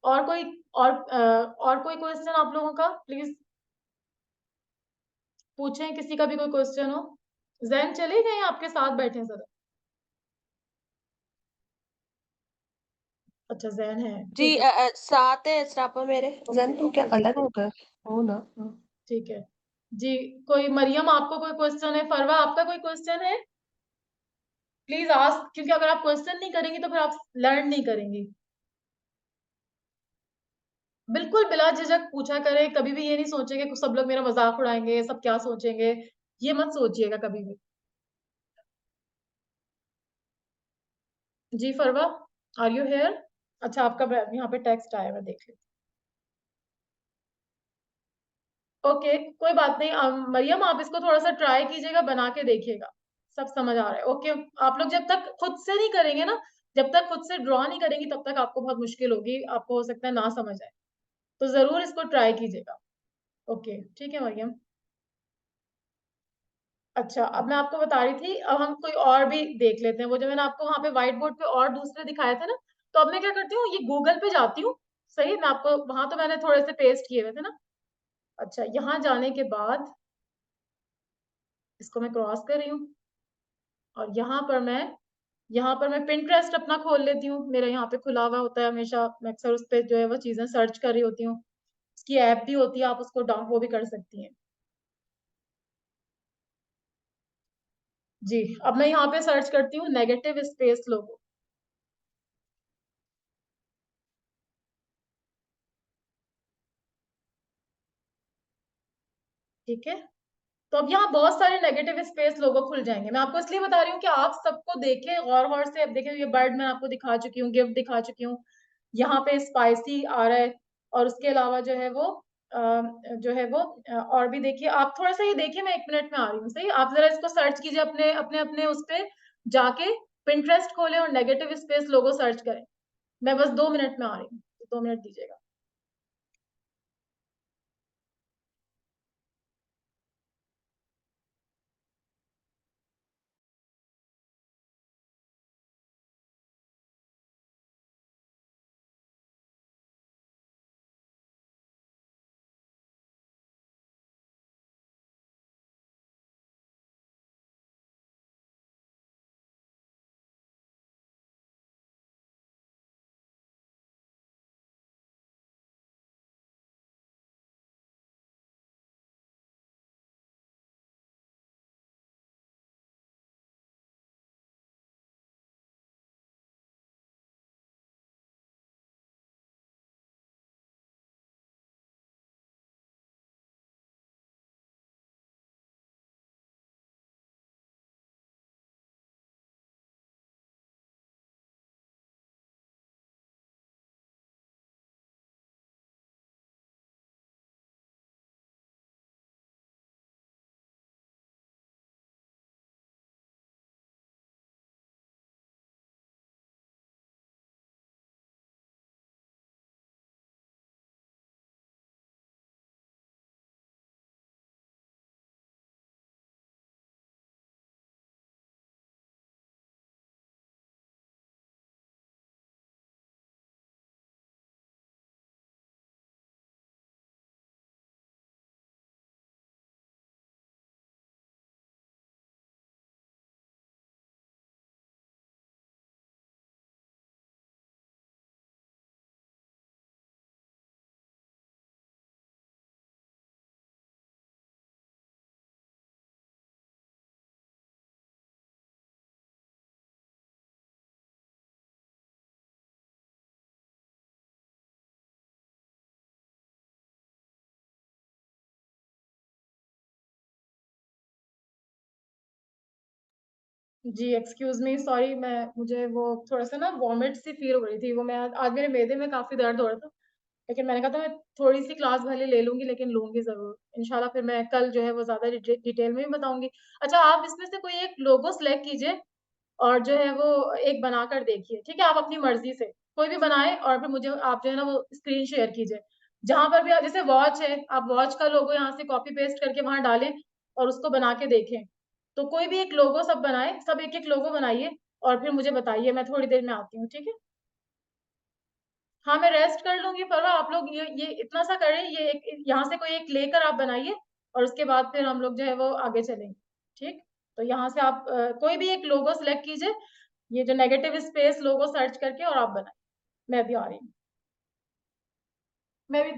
और कोई और कोई क्वेश्चन आप लोगों का प्लीज पूछें, किसी का भी कोई क्वेश्चन हो। जैन चले गए आपके साथ बैठे हैं सर? अच्छा जैन है, जी ठीक है। साथ है श्रापा मेरे। जन तुम क्या ओके अलग हो गए हो ना। हाँ। ठीक है जी। कोई मरियम आपको कोई क्वेश्चन है, फरवा आपका कोई क्वेश्चन है, प्लीज आस्क, क्योंकि अगर आप क्वेश्चन नहीं करेंगे तो फिर आप लर्न नहीं करेंगे। बिल्कुल बिला झिझक पूछा करें, कभी भी ये नहीं सोचेंगे कि सब लोग मेरा मजाक उड़ाएंगे, सब क्या सोचेंगे, ये मत सोचिएगा कभी भी। जी फरवा, आर यू हेयर? अच्छा आपका यहाँ पे टेक्स्ट आया, मैं देख लेती हूँ। ओके कोई बात नहीं, मरियम आप इसको थोड़ा सा ट्राई कीजिएगा, बना के देखिएगा, सब समझ आ रहा है, ओके। आप लोग जब तक खुद से नहीं करेंगे ना, जब तक खुद से ड्रॉ नहीं करेंगी तब तक आपको बहुत मुश्किल होगी, आपको हो सकता है ना समझ आए, तो जरूर इसको ट्राई कीजिएगा, ओके ठीक है मरियम। अच्छा अब मैं आपको बता रही थी, अब हम कोई और भी देख लेते हैं, वो जो मैंने आपको वहां पे व्हाइट बोर्ड पे और दूसरे दिखाए थे ना, तो अब मैं क्या करती हूँ, ये गूगल पे जाती हूँ, सही। मैं आपको वहां तो मैंने थोड़े से पेस्ट किए हुए थे ना। अच्छा यहाँ जाने के बाद इसको मैं क्रॉस कर रही हूँ, और यहाँ पर मैं पिंटरेस्ट अपना खोल लेती हूँ, मेरा यहाँ पे खुला हुआ होता है हमेशा, मैं अक्सर उस पर जो है वो चीजें सर्च कर रही होती हूँ। उसकी ऐप भी होती है, आप उसको डाउन वो भी कर सकती हैं। जी अब मैं यहाँ पे सर्च करती हूँ नेगेटिव स्पेस लोगो, ठीक है। तो अब यहाँ बहुत सारे नेगेटिव स्पेस लोगो खुल जाएंगे, मैं आपको इसलिए बता रही हूँ कि आप सबको देखें गौर गौर से। अब देखिए ये बर्ड मैं आपको दिखा चुकी हूँ, गिफ्ट दिखा चुकी हूँ, यहाँ पे स्पाइसी आ रहा है, और उसके अलावा जो है वो और भी देखिए, आप थोड़ा सा ये देखिए, मैं 1 मिनट में आ रही हूँ, सही? आप जरा इसको सर्च कीजिए अपने अपने अपने उस पे जाके, पिंटरेस्ट खोले और नेगेटिव स्पेस लोगो सर्च करें। मैं बस 2 मिनट में आ रही हूँ, 2 मिनट दीजिएगा। जी एक्सक्यूज मी, सॉरी, मुझे वो थोड़ा सा ना वॉमिट सी फील हो रही थी, वो मैं आज मेरे मैदे में काफी दर्द हो रहा था, लेकिन मैंने कहा था मैं थोड़ी सी क्लास भले ले लूंगी, लेकिन लूंगी जरूर इंशाल्लाह। फिर मैं कल जो है वो ज्यादा डिटेल में भी बताऊंगी। अच्छा, आप इसमें से कोई एक लोगो सिलेक्ट कीजिए और जो है वो एक बनाकर देखिए, ठीक है? आप अपनी मर्जी से कोई भी बनाए, और फिर मुझे आप जो है ना वो स्क्रीन शेयर कीजिए। जहां पर भी आप, जैसे वॉच है, आप वॉच का लोगो यहाँ से कॉपी पेस्ट करके वहां डालें और उसको बना के देखें। तो कोई भी एक लोगो सब बनाए, सब एक एक लोगो बनाइए और फिर मुझे बताइए, मैं थोड़ी देर में आती हूँ, ठीक है? हाँ, मैं रेस्ट कर लूंगी, पर आप लोग ये इतना सा करें, ये एक यहाँ से कोई एक लेकर आप बनाइए, और उसके बाद फिर हम लोग जो है वो आगे चलेंगे, ठीक? तो यहाँ से आप कोई भी एक लोगो सिलेक्ट कीजिए, ये जो नेगेटिव स्पेस लोगो सर्च करके, और आप बनाइए। मैं भी आ रही हूँ। मैं भी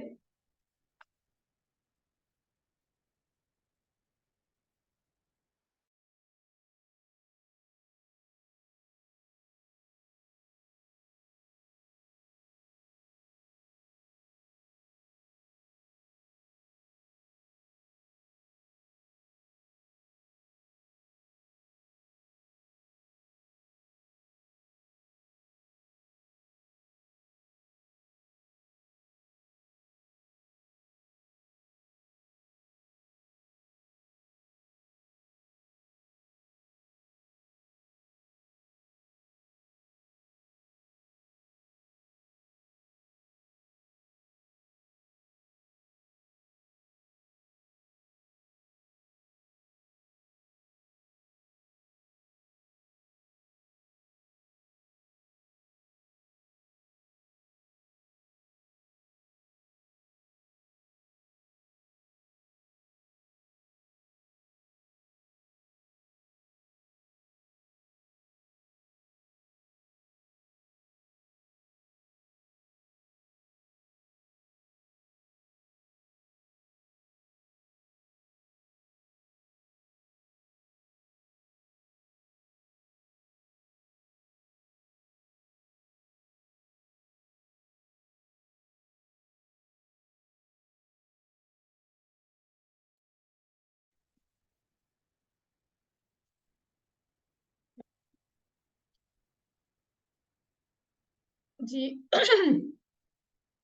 जी।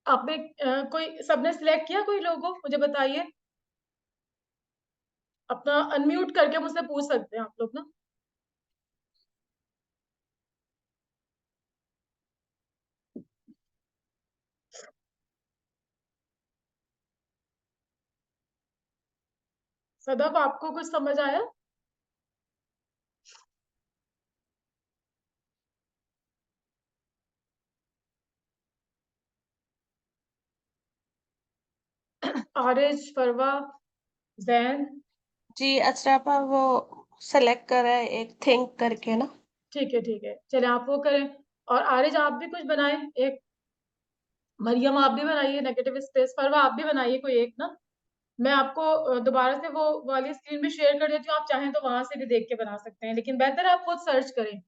आपने कोई सबने सिलेक्ट किया कोई लोगो? मुझे बताइए। अपना अनम्यूट करके मुझसे पूछ सकते हैं आप लोग ना। सदफ, आपको कुछ समझ आया? आरिज, फरवा, जैन। जी अशराफा वो सेलेक्ट करा है एक थिंक करके ना। ठीक है, ठीक है। चलिए आप वो करें। और आरिज आप भी कुछ बनाएं एक। मरियम आप भी बनाइए नेगेटिव स्पेस। फरवा आप भी बनाइए कोई एक ना। मैं आपको दोबारा से वो वाली स्क्रीन भी शेयर कर देती हूँ, आप चाहें तो वहां से भी देख के बना सकते हैं, लेकिन बेहतर है आप खुद सर्च करें।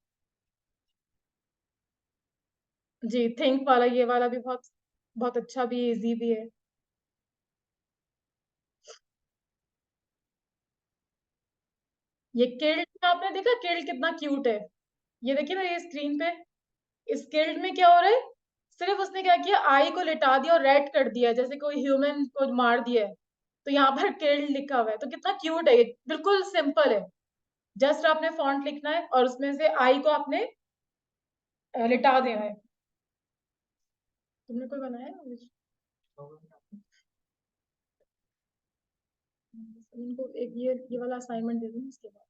जी, थिंक वाला, ये वाला भी बहुत बहुत अच्छा भी, इजी भी है। ये किल्ट आपने देखा, किल्ट कितना क्यूट है। ये देखिए मेरी स्क्रीन पे, इस किल्ट में क्या हो रहा है, सिर्फ उसने क्या किया, आई को लिटा दिया और रेड कर दिया जैसे कोई ह्यूमन को मार दिया है। तो यहाँ पर किल्ट लिखा हुआ है, तो कितना क्यूट है ये, बिल्कुल सिंपल है। जस्ट आपने फॉन्ट लिखना है और उसमें से आई को आपने लिटा देना है। तुमने कोई बनाया है? इनको एक ये वाला असाइनमेंट दे दूँ इसके बाद।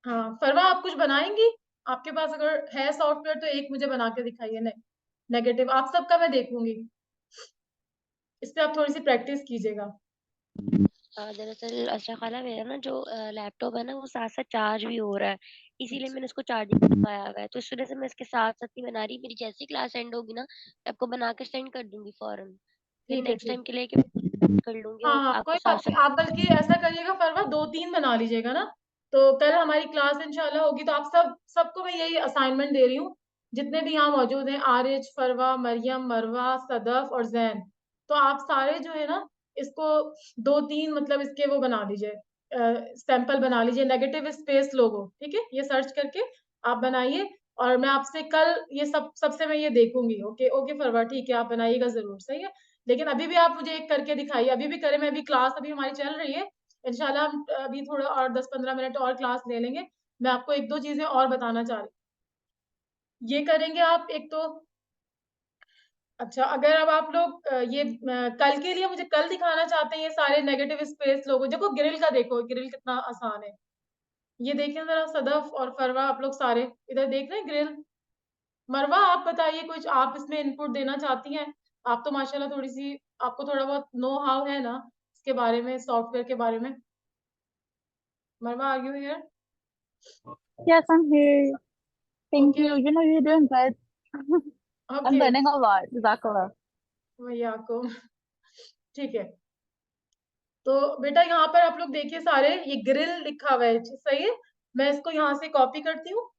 हाँ फरवा, आप कुछ बनाएंगी? आपके पास अगर है सॉफ्टवेयर तो एक मुझे बना के दिखाइए। नेगेटिव आप सबका मैं देखूंगी, इस पे आप थोड़ी सी प्रैक्टिस कीजिएगा। दरअसल अच्छा खाला मेरा ना जो लैपटॉप है ना वो साथ साथ चार्ज भी हो रहा है, इसीलिए मैंने इसको चार्जिंग लगाया हुआ है। तो इस वजह से मैं इसके साथ साथ नहीं बना रही। मेरी जैसी क्लास एंड होगी ना मैं आपको बना के सेंड कर दूंगी फौरन। फिर ठीक है, नेक्स्ट ठीक। टाइम के लिए कि मैं कर लूंगी हाँ और हाँ, कोई आपको साथ बात नहीं, साथ। आप बल्कि ऐसा करिएगा फरवा, 2-3 बना लीजिएगा ना। तो कल हमारी क्लास इंशाल्लाह होगी, तो आप सबको मैं यही असाइनमेंट दे रही हूँ, जितने भी यहाँ मौजूद हैं, आरिज, फरवा, मरियम, मरवा, सदफ और जैन। तो आप सारे जो है ना, इसको 2-3 मतलब इसके वो बना लीजिए, सैंपल बना लीजिए, नेगेटिव स्पेस लोगो, ठीक है, ये सर्च करके आप बनाइए। और मैं आपसे कल ये सबसे मैं ये देखूंगी। ओके ओके फरवा, ठीक है, आप बनाइएगा जरूर, सही है। लेकिन अभी भी आप मुझे एक करके दिखाइए, अभी भी करें, मैं अभी क्लास अभी हमारी चल रही है। इंशाल्लाह हम अभी थोड़ा और 10-15 मिनट और क्लास ले लेंगे। मैं आपको एक दो चीजें और बताना चाह रही हूँ, ये करेंगे आप एक तो। अच्छा, अगर अब आप लोग कल के लिए मुझे कल दिखाना चाहते हैं ये सारे नेगेटिव स्पेस लोगो, देखो ग्रिल का, देखो ग्रिल कितना आसान है। ये देखें जरा, सदफ और फरवा आप लोग सारे इधर देख रहे हैं ग्रिल। मरवा आप बताइए कुछ, आप इसमें इनपुट देना चाहती हैं? आप तो माशाल्लाह थोड़ी सी, आपको थोड़ा बहुत नो हाउ है ना इसके बारे में, सॉफ्टवेयर के बारे में। Marwa, are you here? Yes, I'm here. Thank okay you. You know, you're doing good. I'm okay, learning a lot. Jazakallah. भैया आपको ठीक है। तो बेटा यहाँ पर आप लोग देखिए सारे, ये ग्रिल लिखा हुआ है, सही है। मैं इसको यहाँ से कॉपी करती हूँ,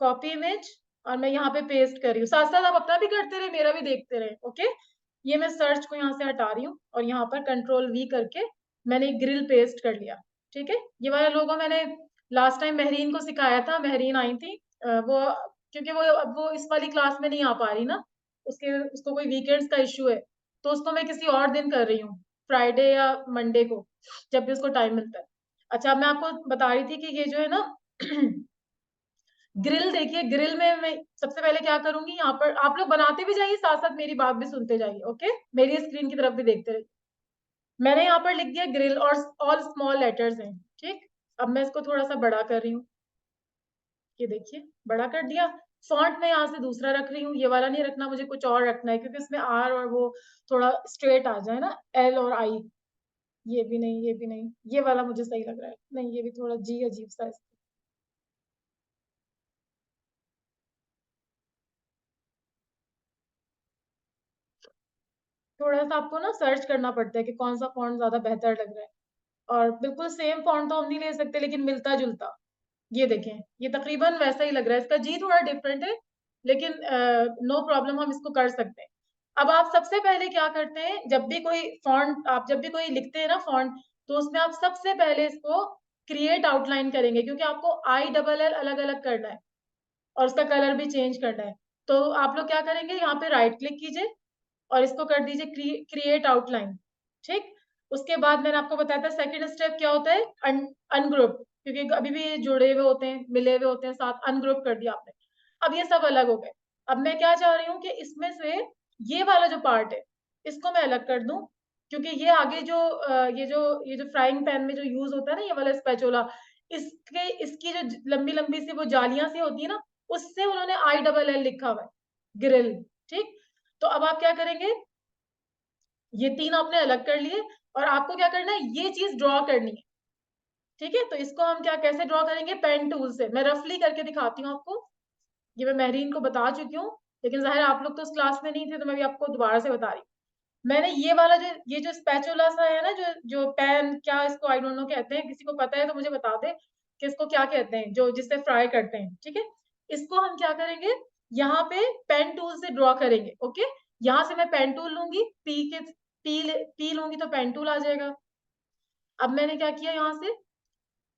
कॉपी इमेज, और मैं यहाँ पे पेस्ट कर रही हूँ। साथ साथ आप अपना भी करते रहे, मेरा भी देखते रहे, ओके। ये मैं सर्च को यहाँ से हटा रही हूँ और यहाँ पर कंट्रोल V करके मैंने ग्रिल पेस्ट कर लिया। ठीक है, ये वाला लोगो मैंने लास्ट टाइम महरीन को सिखाया था, महरीन आई थी। वो क्योंकि वो अब वो इस वाली क्लास में नहीं आ पा रही ना, उसको कोई वीकेंड्स का इश्यू है, तो उसको मैं किसी और दिन कर रही हूँ, फ्राइडे या मंडे को, जब भी उसको टाइम मिलता है। अच्छा, मैं आपको बता रही थी कि ये जो है ना ग्रिल देखिए, ग्रिल में मैं सबसे पहले क्या करूंगी, यहाँ पर आप लोग बनाते भी जाइए, साथ साथ मेरी बात भी सुनते जाइए, ओके, मेरी स्क्रीन की तरफ भी देखते रहिए। मैंने यहाँ पर लिख दिया ग्रिल और ऑल स्मॉल लेटर्स हैं, ठीक। अब मैं इसको थोड़ा सा बड़ा कर रही हूँ, ये देखिए बड़ा कर दिया। फॉन्ट में यहाँ से दूसरा रख रही हूँ, ये वाला नहीं रखना, मुझे कुछ और रखना है, क्योंकि इसमें आर और वो थोड़ा स्ट्रेट आ जाए ना, एल और आई। ये भी नहीं, ये भी नहीं, ये वाला मुझे सही लग रहा है, नहीं ये भी थोड़ा जी अजीब सा है। थोड़ा सा आपको ना सर्च करना पड़ता है कि कौन सा फॉन्ट ज्यादा बेहतर लग रहा है, और बिल्कुल सेम फॉन्ट तो हम नहीं ले सकते, लेकिन मिलता जुलता। ये देखें, ये तकरीबन वैसा ही लग रहा है, इसका जी थोड़ा डिफरेंट है, लेकिन नो प्रॉब्लम, हम इसको कर सकते हैं। अब आप सबसे पहले क्या करते हैं, जब भी कोई फॉन्ट, आप जब भी कोई लिखते हैं ना फॉन्ट, तो उसमें आप सबसे पहले इसको क्रिएट आउटलाइन करेंगे, क्योंकि आपको ILL अलग अलग करना है। और उसका कलर भी चेंज करना है। तो आप लोग क्या करेंगे, यहाँ पे राइट क्लिक कीजिए और इसको कर दीजिए क्रिएट आउटलाइन। ठीक, उसके बाद मैंने आपको बताया था सेकंड स्टेप क्या होता है, अनग्रुप, क्योंकि अभी भी जुड़े हुए होते हैं, मिले हुए होते हैं साथ, अनग्रुप कर दिया आपने। अब ये सब अलग हो गए। अब मैं क्या चाह रही हूँ कि इसमें से ये वाला जो पार्ट है इसको मैं अलग कर दूं, क्योंकि ये आगे जो ये जो फ्राइंग पैन में जो यूज होता है ना, ये वाला स्पैचुला, इसकी जो लंबी लंबी सी वो जालियां सी होती है ना, उससे उन्होंने ILL लिखा हुआ है, ग्रिल। ठीक, तो अब आप क्या करेंगे, ये तीन आपने अलग कर लिए और आपको क्या करना है, ये चीज ड्रॉ करनी है। ठीक है, तो इसको हम कैसे ड्रॉ करेंगे, पेन टूल से। मैं रफली करके दिखाती हूँ आपको, ये मैं महरीन को बता चुकी हूँ, लेकिन जाहिर आप लोग तो उस क्लास में नहीं थे, तो मैं भी आपको दोबारा से बता रही हूँ। मैंने ये वाला ये जो स्पैचुला सा है ना, जो पैन, क्या इसको आई डोंट नो कहते हैं, किसी को पता है तो मुझे बता दे कि इसको क्या कहते हैं, जो जिससे फ्राई करते हैं। ठीक है, इसको हम क्या करेंगे, यहाँ पे पेन टूल से ड्रॉ करेंगे। ओके, यहाँ से मैं पेन टूल लूंगी, पी लूंगी तो पेन टूल आ जाएगा। अब मैंने क्या किया,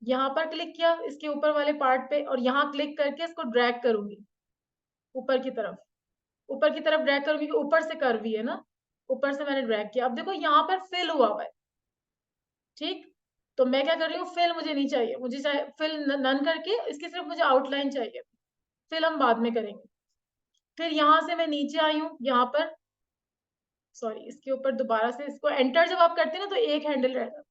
यहाँ पर क्लिक किया इसके ऊपर वाले पार्ट पे, और यहाँ क्लिक करके इसको ड्रैग करूंगी ऊपर की तरफ ड्रैग करूंगी, कि ऊपर से कर्वी है ना, ऊपर से मैंने ड्रैग किया। अब देखो यहाँ पर फिल हुआ है। ठीक, तो मैं क्या कर रही हूँ, फिल मुझे नहीं चाहिए, मुझे चाहिए फिल नन करके, इसकी सिर्फ मुझे आउटलाइन चाहिए, फिल हम बाद में करेंगे। फिर यहाँ से मैं नीचे आई हूँ, यहाँ पर सॉरी, इसके ऊपर दोबारा से इसको एंटर जब आप करते हैं ना तो एक हैंडल रहता है।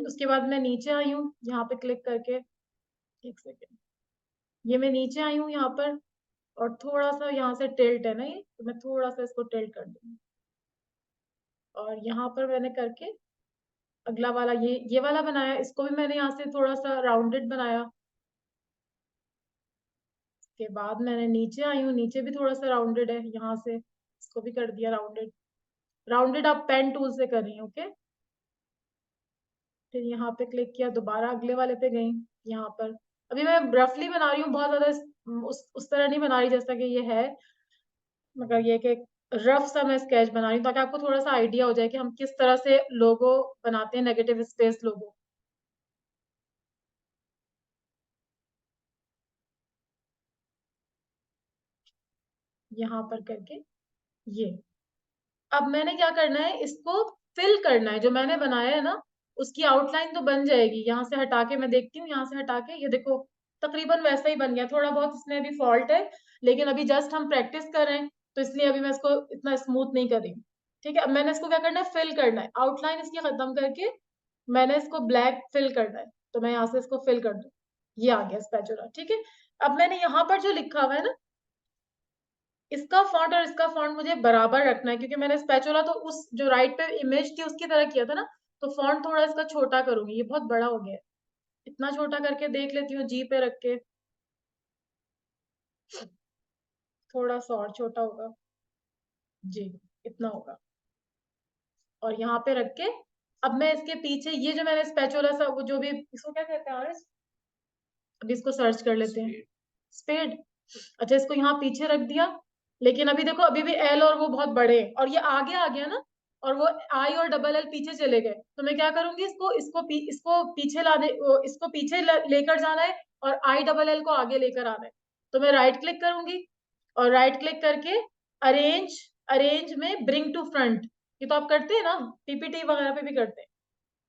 उसके बाद मैं नीचे आई हूँ, यहाँ पे क्लिक करके, एक सेकेंड, ये मैं नीचे आई हूँ यहाँ पर, और थोड़ा सा यहाँ से टिल्ट है ना ये, तो मैं थोड़ा सा इसको टिल्ट कर दूंगी, और यहाँ पर मैंने करके अगला वाला ये वाला बनाया, इसको भी मैंने यहाँ से थोड़ा सा राउंडेड बनाया। के बाद मैंने नीचे आई हूँ, नीचे भी थोड़ा सा राउंडेड है, यहाँ से इसको भी कर दिया राउंडेड। राउंडेड आप पेन टूल से कर रही हैं। ओके, फिर यहाँ पे क्लिक किया, दोबारा अगले वाले पे गई, यहाँ पर अभी मैं रफली बना रही हूँ, बहुत ज्यादा उस तरह नहीं बना रही जैसा कि ये है, मगर ये कि रफ सा मैं स्केच बना रही हूँ, ताकि आपको थोड़ा सा आइडिया हो जाए कि हम किस तरह से लोगो बनाते हैं, नेगेटिव स्पेस लोगो। यहाँ पर करके ये, अब मैंने क्या करना है, इसको फिल करना है, जो मैंने बनाया है ना उसकी आउटलाइन तो बन जाएगी। यहाँ से हटा के मैं देखती हूँ, यहाँ से हटा के, ये देखो तकरीबन वैसा ही बन गया, थोड़ा बहुत इसमें भी फॉल्ट है, लेकिन अभी जस्ट हम प्रैक्टिस कर रहे हैं, तो इसलिए अभी मैं इसको इतना स्मूथ नहीं कर रही हूँ। ठीक है, अब मैंने इसको क्या करना है, फिल करना है, आउटलाइन इसकी खत्म करके मैंने इसको ब्लैक फिल करना है, तो मैं यहाँ से इसको फिल कर दूँ, ये आ गया स्पैचुला। ठीक है, अब मैंने यहाँ पर जो लिखा हुआ है ना, इसका फॉन्ट और इसका फॉन्ट मुझे बराबर रखना है, क्योंकि मैंने स्पैचुला तो उस जो राइट पे इमेज थी उसकी तरह किया था ना, तो फॉन्ट थोड़ा इसका छोटा करूंगी, ये बहुत बड़ा हो गया है, इतना छोटा करके देख लेती हूँ, जी पे रख के थोड़ा सा और छोटा होगा, जी इतना होगा, और यहाँ पे रख के अब मैं इसके पीछे ये जो मैंने स्पैचुला सा, वो जो भी इसको क्या कहते हैं आर्स, अभी इसको सर्च कर लेते हैं, स्पेड। अच्छा, इसको यहाँ पीछे रख दिया, लेकिन अभी देखो अभी भी एल और वो बहुत बड़े हैं, और ये आगे आ गया ना, और वो आई और डबल एल पीछे चले गए, तो मैं क्या करूंगी, इसको पीछे इसको पीछे लेकर जाना है, और ILL को आगे लेकर आना है, तो मैं राइट क्लिक करूंगी, और राइट क्लिक करके अरेंज अरेंज में ब्रिंग टू फ्रंट, ये तो आप करते हैं ना, PPT वगैरह पे भी करते हैं,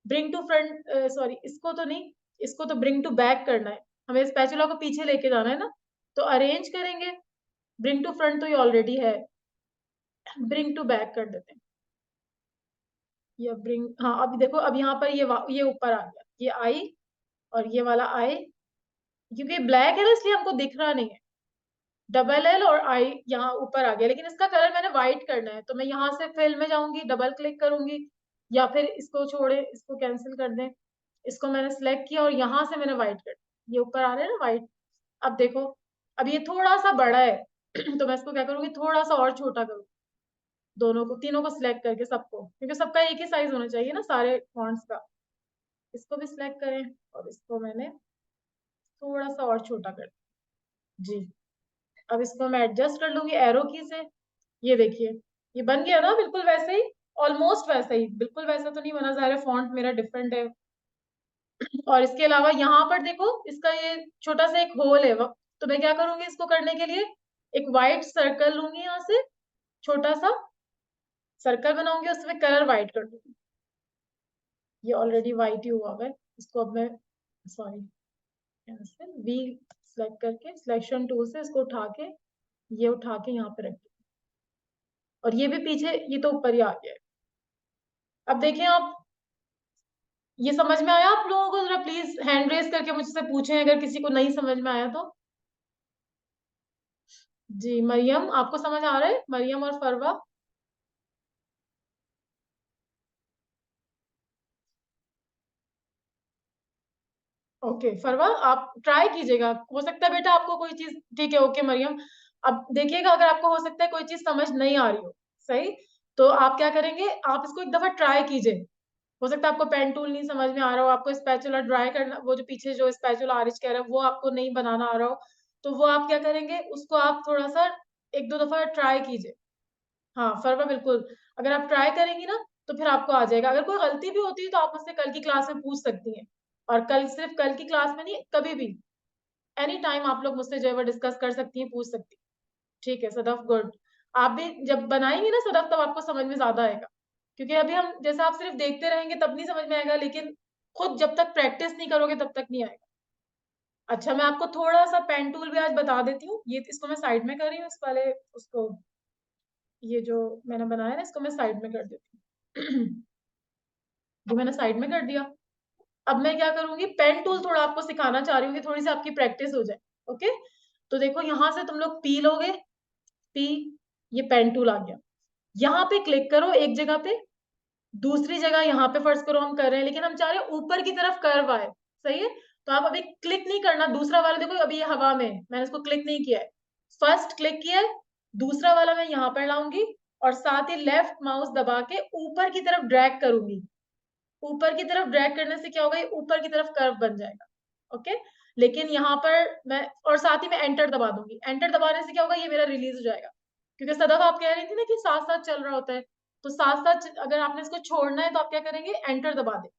ब्रिंग टू फ्रंट, सॉरी इसको तो नहीं, इसको तो ब्रिंग टू बैक करना है, हमें स्पैचुला को पीछे लेके जाना है ना, तो अरेंज करेंगे, ब्रिंग टू फ्रंट तो ये ऑलरेडी है, ब्रिंग टू बैक कर देते हैं, या ब्रिंग, हाँ अभी देखो, अब यहाँ पर ये ऊपर आ गया, ये आई और ये वाला आई, क्योंकि ब्लैक है ना इसलिए हमको दिख रहा नहीं है, डबल एल और आई यहाँ ऊपर आ गया, लेकिन इसका कलर मैंने व्हाइट करना है, तो मैं यहाँ से फिल में जाऊंगी, डबल क्लिक करूंगी, या फिर इसको छोड़े, इसको कैंसिल कर दें, इसको मैंने सिलेक्ट किया और यहाँ से मैंने व्हाइट कर, ये ऊपर आ रहा है ना व्हाइट। अब देखो, अब ये थोड़ा सा बड़ा है, तो मैं इसको क्या करूंगी, थोड़ा सा और छोटा करूँ, दोनों को, तीनों को सिलेक्ट करके सबको, क्योंकि सबका एक ही साइज होना चाहिए ना सारे फॉन्ट्स का, इसको भी सिलेक्ट करें, और इसको मैंने थोड़ा सा और छोटा कर जी। अब इसको मैं एडजस्ट कर लूंगी एरो की से, ये देखिए ये बन गया ना बिल्कुल वैसे ही, ऑलमोस्ट वैसे ही, बिल्कुल वैसा तो नहीं बना, सारे फॉन्ट मेरा डिफरेंट है। और इसके अलावा यहाँ पर देखो, इसका ये छोटा सा एक होल है, तो मैं क्या करूंगी इसको करने के लिए, एक व्हाइट सर्कल लूंगी, यहाँ से छोटा सा सर्कल बनाऊंगी, उसमें कलर व्हाइट कर दूंगी। ये ऑलरेडी व्हाइट ही हुआ है, इसको अब मैं सॉरी यहाँ से वी सिलेक्ट करके सिलेक्शन टूल से इसको उठा के, ये उठा के यहाँ पे रख दूंगी, और ये भी पीछे, ये तो ऊपर ही आ गया है। अब देखें आप, ये समझ में आया आप लोगों को? जरा प्लीज हैंड रेज करके मुझसे पूछें अगर किसी को नहीं समझ में आया तो। जी मरियम, आपको समझ आ रहा है? मरियम और फरवा, ओके। फरवा आप ट्राई कीजिएगा, हो सकता है बेटा आपको कोई चीज, ठीक है ओके मरियम। अब देखिएगा अगर आपको हो सकता है कोई चीज समझ नहीं आ रही हो, सही, तो आप क्या करेंगे, आप इसको एक दफा ट्राई कीजिए। हो सकता है आपको पेन टूल नहीं समझ में आ रहा हो, आपको स्पैचुला ड्राई करना, वो जो पीछे जो स्पैचुला आरिश कह रहा है वो आपको नहीं बनाना आ रहा हो, तो वो आप क्या करेंगे, उसको आप थोड़ा सा एक दो दफा ट्राई कीजिए। हाँ फरवा बिल्कुल, अगर आप ट्राई करेंगी ना तो फिर आपको आ जाएगा। अगर कोई गलती भी होती है तो आप मुझसे कल की क्लास में पूछ सकती हैं, और कल सिर्फ कल की क्लास में नहीं, कभी भी एनी टाइम आप लोग मुझसे जो है वो डिस्कस कर सकती हैं, पूछ सकती हैं। ठीक है सदफ, गुड। आप भी जब बनाएंगे ना सदफ, तब आपको समझ में ज्यादा आएगा, क्योंकि अभी हम जैसे आप सिर्फ देखते रहेंगे तब नहीं समझ में आएगा, लेकिन खुद जब तक प्रैक्टिस नहीं करोगे तब तक नहीं आएगा। अच्छा मैं आपको थोड़ा सा पेन टूल भी आज बता देती हूँ, ये इसको मैं साइड में कर रही हूँ, इस वाले उसको, ये जो मैंने बनाया ना इसको मैं साइड में कर देती हूँ। जो मैंने साइड में कर दिया। अब मैं क्या करूंगी, पेन टूल थोड़ा आपको सिखाना चाह रही हूँ कि थोड़ी सी आपकी प्रैक्टिस हो जाए। ओके, तो देखो यहाँ से तुम लोग पी लोगे, पी, ये पेन टूल आ गया, यहाँ पे क्लिक करो एक जगह पे, दूसरी जगह यहाँ पे फर्ज करो हम कर रहे हैं, लेकिन हम चाह रहे हैं ऊपर की तरफ कर्व आए, सही है, तो आप अभी क्लिक नहीं करना, दूसरा वाला देखो अभी ये हवा में, मैंने इसको क्लिक नहीं किया है, फर्स्ट क्लिक किया है, दूसरा वाला मैं यहाँ पर लाऊंगी, और साथ ही लेफ्ट माउस दबा के ऊपर की तरफ ड्रैग करूंगी। ऊपर की तरफ ड्रैग करने से क्या होगा, ये ऊपर की तरफ कर्व बन जाएगा। ओके, लेकिन यहाँ पर मैं, और साथ ही मैं एंटर दबा दूंगी, एंटर दबाने से क्या होगा, ये मेरा रिलीज हो जाएगा, क्योंकि सदफ आप कह रही थी ना कि साथ साथ चल रहा होता है, तो साथ साथ अगर आपने इसको छोड़ना है तो आप क्या करेंगे, एंटर दबा दें।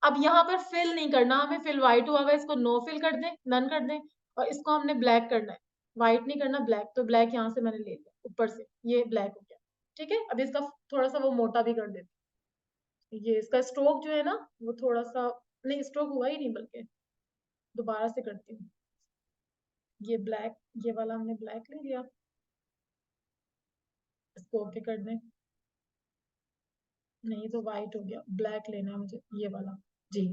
अब यहाँ पर फिल नहीं करना हमें, फिल व्हाइट हुआ हुआ, इसको नो फिल कर दें, नन कर दें, और इसको हमने ब्लैक करना है, व्हाइट नहीं करना, ब्लैक, तो ब्लैक यहाँ से मैंने ले लिया ऊपर से, ये ब्लैक हो गया। ठीक है, अब इसका थोड़ा सा वो मोटा भी कर देते, ये इसका स्ट्रोक जो है ना वो थोड़ा सा, नहीं स्ट्रोक हुआ ही नहीं, बल्कि दोबारा से करती हूँ, ये ब्लैक, ये वाला हमने ब्लैक ले लिया, इसको ओके कर दें, नहीं तो वाइट हो गया, ब्लैक लेना है मुझे, ये वाला, जी,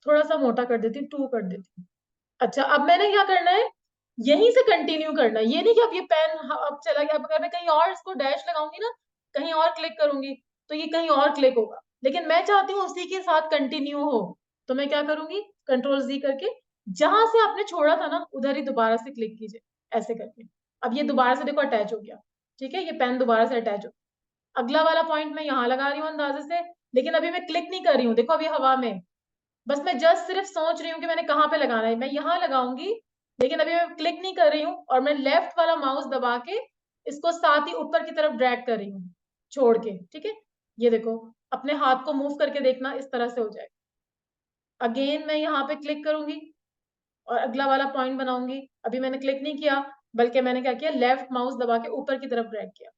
थोड़ा सा मोटा कर देती हूँ, 2 कर देती हूँ। अच्छा अब मैंने क्या करना है, यहीं से कंटिन्यू करना है, ये नहीं कि अब ये पेन अब चला गया, अब अगर मैं कहीं और इसको डैश लगाऊंगी ना, कहीं और क्लिक करूंगी तो ये कहीं और क्लिक होगा, लेकिन मैं चाहती हूँ उसी के साथ कंटिन्यू हो, तो मैं क्या करूंगी, कंट्रोल जी करके जहां से आपने छोड़ा था ना उधर ही दोबारा से क्लिक कीजिए, ऐसे करके, अब ये दोबारा से देखो अटैच हो गया। ठीक है, ये पेन दोबारा से अटैच हो, अगला वाला पॉइंट मैं यहाँ लगा रही हूँ अंदाजे से, लेकिन अभी मैं क्लिक नहीं कर रही हूँ, देखो अभी हवा में, बस मैं जस्ट सिर्फ सोच रही हूँ कि मैंने कहाँ पे लगाना है, मैं यहाँ लगाऊंगी, लेकिन अभी मैं क्लिक नहीं कर रही हूँ, और मैं लेफ्ट वाला माउस दबा के इसको साथ ही ऊपर की तरफ ड्रैग कर रही हूँ, छोड़ के। ठीक है, ये देखो, अपने हाथ को मूव करके देखना, इस तरह से हो जाएगा। अगेन मैं यहाँ पे क्लिक करूंगी और अगला वाला पॉइंट बनाऊंगी, अभी मैंने क्लिक नहीं किया, बल्कि मैंने क्या किया, लेफ्ट माउस दबा के ऊपर की तरफ ड्रैग किया।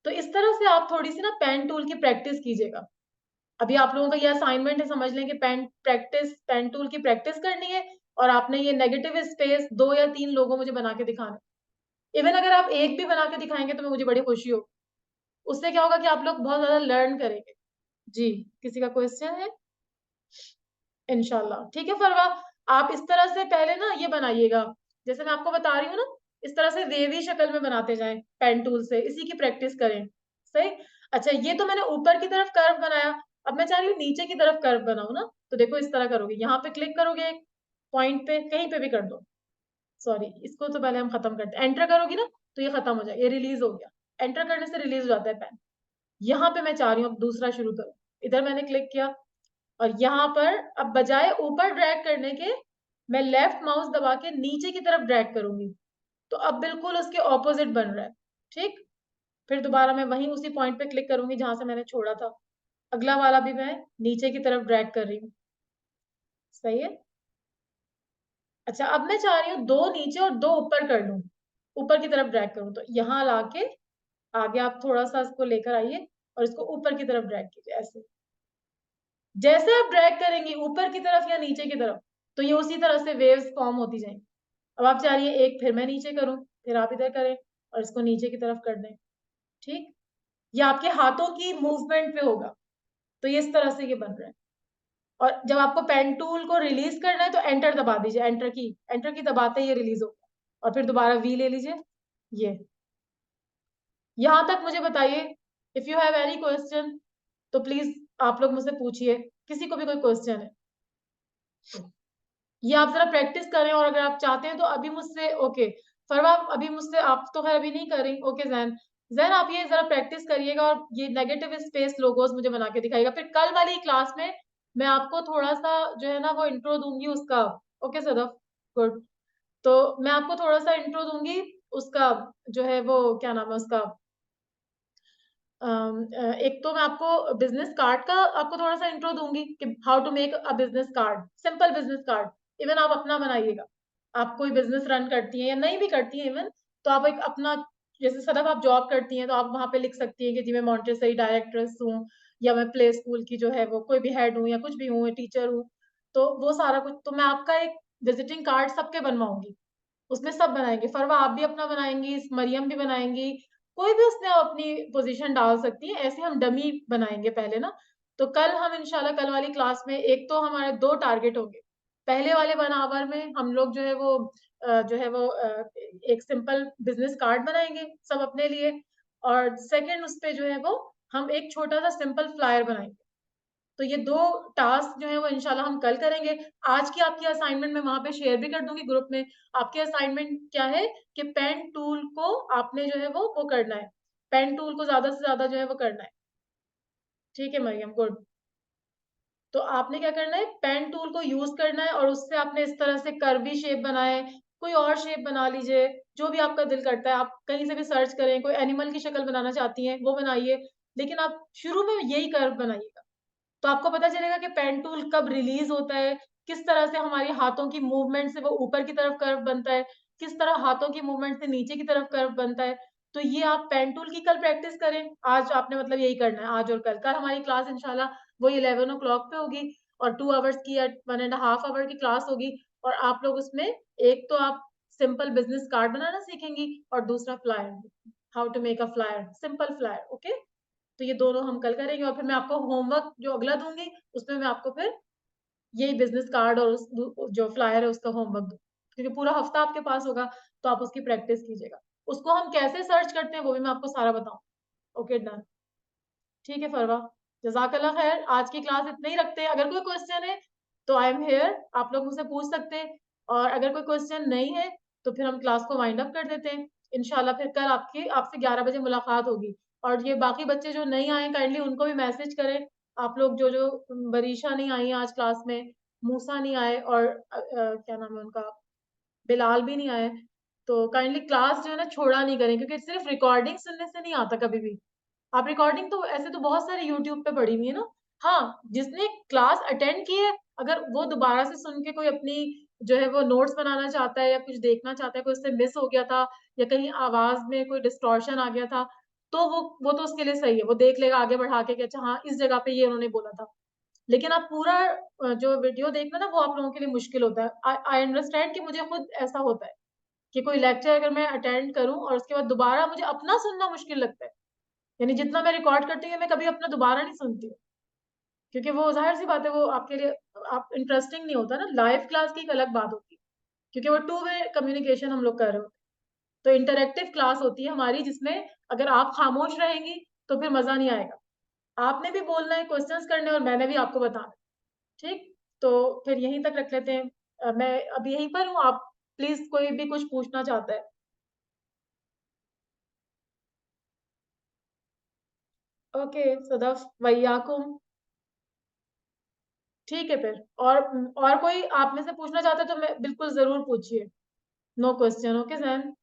तो इस तरह से आप थोड़ी सी ना पेन टूल की प्रैक्टिस कीजिएगा। अभी आप लोगों का ये असाइनमेंट है, समझ लें कि पेन टूल की प्रैक्टिस करनी है, और आपने ये नेगेटिव स्पेस 2 या 3 लोगों मुझे बना के दिखाना। इवन अगर आप एक भी बना के दिखाएंगे तो मुझे बड़ी खुशी हो, उससे क्या होगा कि आप लोग बहुत ज्यादा लर्न करेंगे। जी, किसी का क्वेश्चन है? इंशाल्लाह ठीक है फरवा, आप इस तरह से पहले ना ये बनाइएगा, जैसे मैं आपको बता रही हूँ ना, इस तरह से वेवी शक्ल में बनाते जाएं पेन टूल से, इसी की प्रैक्टिस करें। सही। अच्छा ये तो मैंने ऊपर की तरफ कर्व बनाया, अब मैं चाह रही हूँ नीचे की तरफ कर्व बनाऊं ना, तो देखो इस तरह करोगे, यहाँ पे क्लिक करोगे एक पॉइंट पे, कहीं पे भी कर दो, सॉरी इसको तो पहले हम खत्म करते हैं, एंटर करोगी ना तो ये खत्म हो जाए, ये रिलीज हो गया, एंटर करने से रिलीज हो जाता है पेन। यहाँ पे मैं चाह रही हूँ अब दूसरा शुरू करूँ, इधर मैंने क्लिक किया, और यहाँ पर अब बजाय ऊपर ड्रैग करने के, मैं लेफ्ट माउस दबा के नीचे की तरफ ड्रैग करूंगी, तो अब बिल्कुल उसके ऑपोजिट बन रहा है। ठीक, फिर दोबारा मैं वहीं उसी पॉइंट पे क्लिक करूंगी जहां से मैंने छोड़ा था, अगला वाला भी मैं नीचे की तरफ ड्रैग कर रही हूँ। सही है, अच्छा, अब मैं चाह रही हूँ 2 नीचे और 2 ऊपर कर लूं, ऊपर की तरफ ड्रैग करूं। तो यहाँ लाके आगे आप थोड़ा सा इसको लेकर आइए और इसको ऊपर की तरफ ड्रैग कीजिए ऐसे। जैसे आप ड्रैग करेंगे ऊपर की तरफ या नीचे की तरफ, तो ये उसी तरह से वेव्स फॉर्म होती जाएंगी। अब आप चाह रही है एक फिर मैं नीचे करूं, फिर आप इधर करें और इसको नीचे की तरफ कर दें। ठीक, ये आपके हाथों की मूवमेंट पे होगा। तो ये इस तरह से ये बन रहा है। और जब आपको पेन टूल को रिलीज करना है तो एंटर दबा दीजिए, एंटर की दबाते ही ये रिलीज होगा। और फिर दोबारा वी ले लीजिए। ये यहां तक मुझे बताइए, if you have any question तो प्लीज आप लोग मुझसे पूछिए, किसी को भी कोई क्वेश्चन है। ये आप जरा प्रैक्टिस करें, और अगर आप चाहते हैं तो अभी मुझसे, ओके फरवा अभी मुझसे, आप तो खैर अभी नहीं कर रही, ओके जैन, जैन आप ये जरा प्रैक्टिस करिएगा और ये नेगेटिव स्पेस लोगोस मुझे बना के दिखाइएगा। फिर कल वाली क्लास में मैं आपको थोड़ा सा जो है ना वो इंट्रो दूंगी उसका। Okay Sadaf, good. तो मैं आपको थोड़ा सा इंट्रो दूंगी उसका, जो है वो क्या नाम है उसका, एक तो मैं आपको बिजनेस कार्ड का आपको थोड़ा सा इंट्रो दूंगी कि how to make a business card, simple business card. Even आप अपना बनाइएगा, आप कोई बिजनेस रन करती हैं या नहीं भी करती हैं इवन, तो आप एक अपना, जैसे सदफ आप जॉब करती हैं तो आप वहां पे लिख सकती हैं कि जी मैं मॉन्टेसरी डायरेक्ट्रेस हूँ, या मैं प्ले स्कूल की जो है वो कोई भी हेड हूँ, या कुछ भी हूँ, टीचर हूँ। तो वो सारा कुछ तो मैं आपका एक विजिटिंग कार्ड सबके बनवाऊंगी, उसमें सब बनाएंगे। फरवा आप भी अपना बनाएंगी, मरियम भी बनाएंगी, कोई भी उसमें अपनी पोजीशन डाल सकती है। ऐसे हम डमी बनाएंगे पहले ना। तो कल हम इंशाल्लाह कल वाली क्लास में एक तो हमारे 2 टारगेट होंगे। पहले वाले 1 आवर में हम लोग जो है वो जो है वो एक सिंपल बिजनेस कार्ड बनाएंगे सब अपने लिए, और सेकंड उस पे जो है वो हम एक छोटा सा सिंपल फ्लायर बनाएंगे। तो ये 2 टास्क जो है वो इंशाल्लाह हम कल करेंगे। आज की आपकी असाइनमेंट मैं वहां पे शेयर भी कर दूंगी ग्रुप में। आपकी असाइनमेंट क्या है कि पेन टूल को आपने जो है वो करना है, पेन टूल को ज्यादा से ज्यादा जो है वो करना है। ठीक है मरियम, गुड। तो आपने क्या करना है, पेन टूल को यूज करना है और उससे आपने इस तरह से कर्वी शेप बनाए, कोई और शेप बना लीजिए, जो भी आपका दिल करता है। आप कहीं से भी सर्च करें, कोई एनिमल की शक्ल बनाना चाहती हैं वो बनाइए, लेकिन आप शुरू में यही कर्व बनाइएगा। तो आपको पता चलेगा कि पेन टूल कब रिलीज होता है, किस तरह से हमारी हाथों की मूवमेंट से वो ऊपर की तरफ कर्व बनता है, किस तरह हाथों की मूवमेंट से नीचे की तरफ कर्व बनता है। तो ये आप पेन टूल की कल प्रैक्टिस करें। आज आपने मतलब यही करना है, आज और कल। कल हमारी क्लास इंशाल्लाह वो 11 o'clock पे होगी, और 2 आवर्स की या 1.5 आवर की क्लास होगी। और आप लोग उसमें एक तो आप सिंपल बिजनेस कार्ड बनाना सीखेंगी, और दूसरा flyer, how to make a flyer, simple flyer. Okay, तो ये दोनों हम कल करेंगे। और फिर मैं आपको होमवर्क जो अगला दूंगी उसमें मैं आपको फिर यही बिजनेस कार्ड और जो फ्लायर है उसका होमवर्क दूँ, क्योंकि पूरा हफ्ता आपके पास होगा, तो आप उसकी प्रैक्टिस कीजिएगा। उसको हम कैसे सर्च करते हैं वो भी मैं आपको सारा बताऊँ। ओके डन, ठीक है फरवा, जजाकल्ला खैर। आज की क्लास इतने ही रखते हैं। अगर कोई क्वेश्चन है तो आई एम हेयर, आप लोग मुझसे पूछ सकते हैं। और अगर कोई क्वेश्चन नहीं है तो फिर हम क्लास को वाइंड अप कर देते हैं। इंशाल्लाह फिर कल आपसे 11 बजे मुलाकात होगी। और ये बाकी बच्चे जो नहीं आए काइंडली उनको भी मैसेज करें। आप लोग जो जो बरीशा नहीं आई आज क्लास में, मूसा नहीं आए, और क्या नाम है उनका, बिलाल भी नहीं आए, तो काइंडली क्लास जो है ना छोड़ा नहीं करें, क्योंकि सिर्फ रिकॉर्डिंग सुनने से नहीं आता कभी भी। आप रिकॉर्डिंग तो ऐसे तो बहुत सारे यूट्यूब पे पड़ी हुई है ना। हाँ, जिसने क्लास अटेंड की है, अगर वो दोबारा से सुन के कोई अपनी जो है वो नोट्स बनाना चाहता है या कुछ देखना चाहता है, कोई उससे मिस हो गया था या कहीं आवाज में कोई डिस्टॉर्शन आ गया था, तो वो तो उसके लिए सही है, वो देख लेगा आगे बढ़ा के कि अच्छा हाँ इस जगह पे ये उन्होंने बोला था। लेकिन आप पूरा जो वीडियो देखना ना वो आप लोगों के लिए मुश्किल होता है। आई अंडरस्टैंड कि मुझे खुद ऐसा होता है कि कोई लेक्चर अगर मैं अटेंड करूं और उसके बाद दोबारा मुझे अपना सुनना मुश्किल लगता है। यानी जितना मैं रिकॉर्ड करती हूँ मैं कभी अपना दोबारा नहीं सुनती हूँ, क्योंकि वो जाहिर सी बात है वो आपके लिए आप इंटरेस्टिंग नहीं होता ना। लाइव क्लास की एक अलग बात होती है, क्योंकि वो 2 वे कम्युनिकेशन हम लोग कर रहे होते हैं। तो इंटरेक्टिव क्लास होती है हमारी, जिसमें अगर आप खामोश रहेंगी तो फिर मजा नहीं आएगा। आपने भी बोलना है, क्वेश्चंस करने, और मैंने भी आपको बताना है। ठीक, तो फिर यहीं तक रख लेते हैं। मैं अभी यहीं पर हूँ, आप प्लीज कोई भी कुछ पूछना चाहता है। ओके सदफ वैयाकुम, ठीक है फिर। और कोई आप में से पूछना चाहते हैं तो मैं बिल्कुल जरूर पूछिए। No question, okay Sain.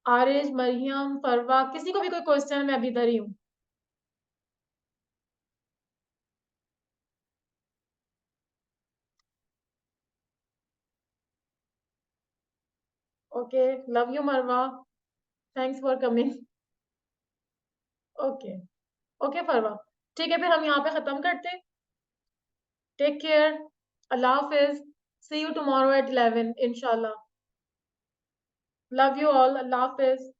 Areez, Maryam, Farwa, किसी को भी कोई क्वेश्चन है, मैं अभी इधर ही हूँ। Okay, love you Marwa, thanks for coming. Okay okay Farwa, ठीक है, फिर हम यहाँ पे खत्म करते। टेक केयर, अल्लाह हाफिज, सी यू टुमारो एट 11 इंशाल्लाह। लव यू ऑल, अल्लाह हाफिज।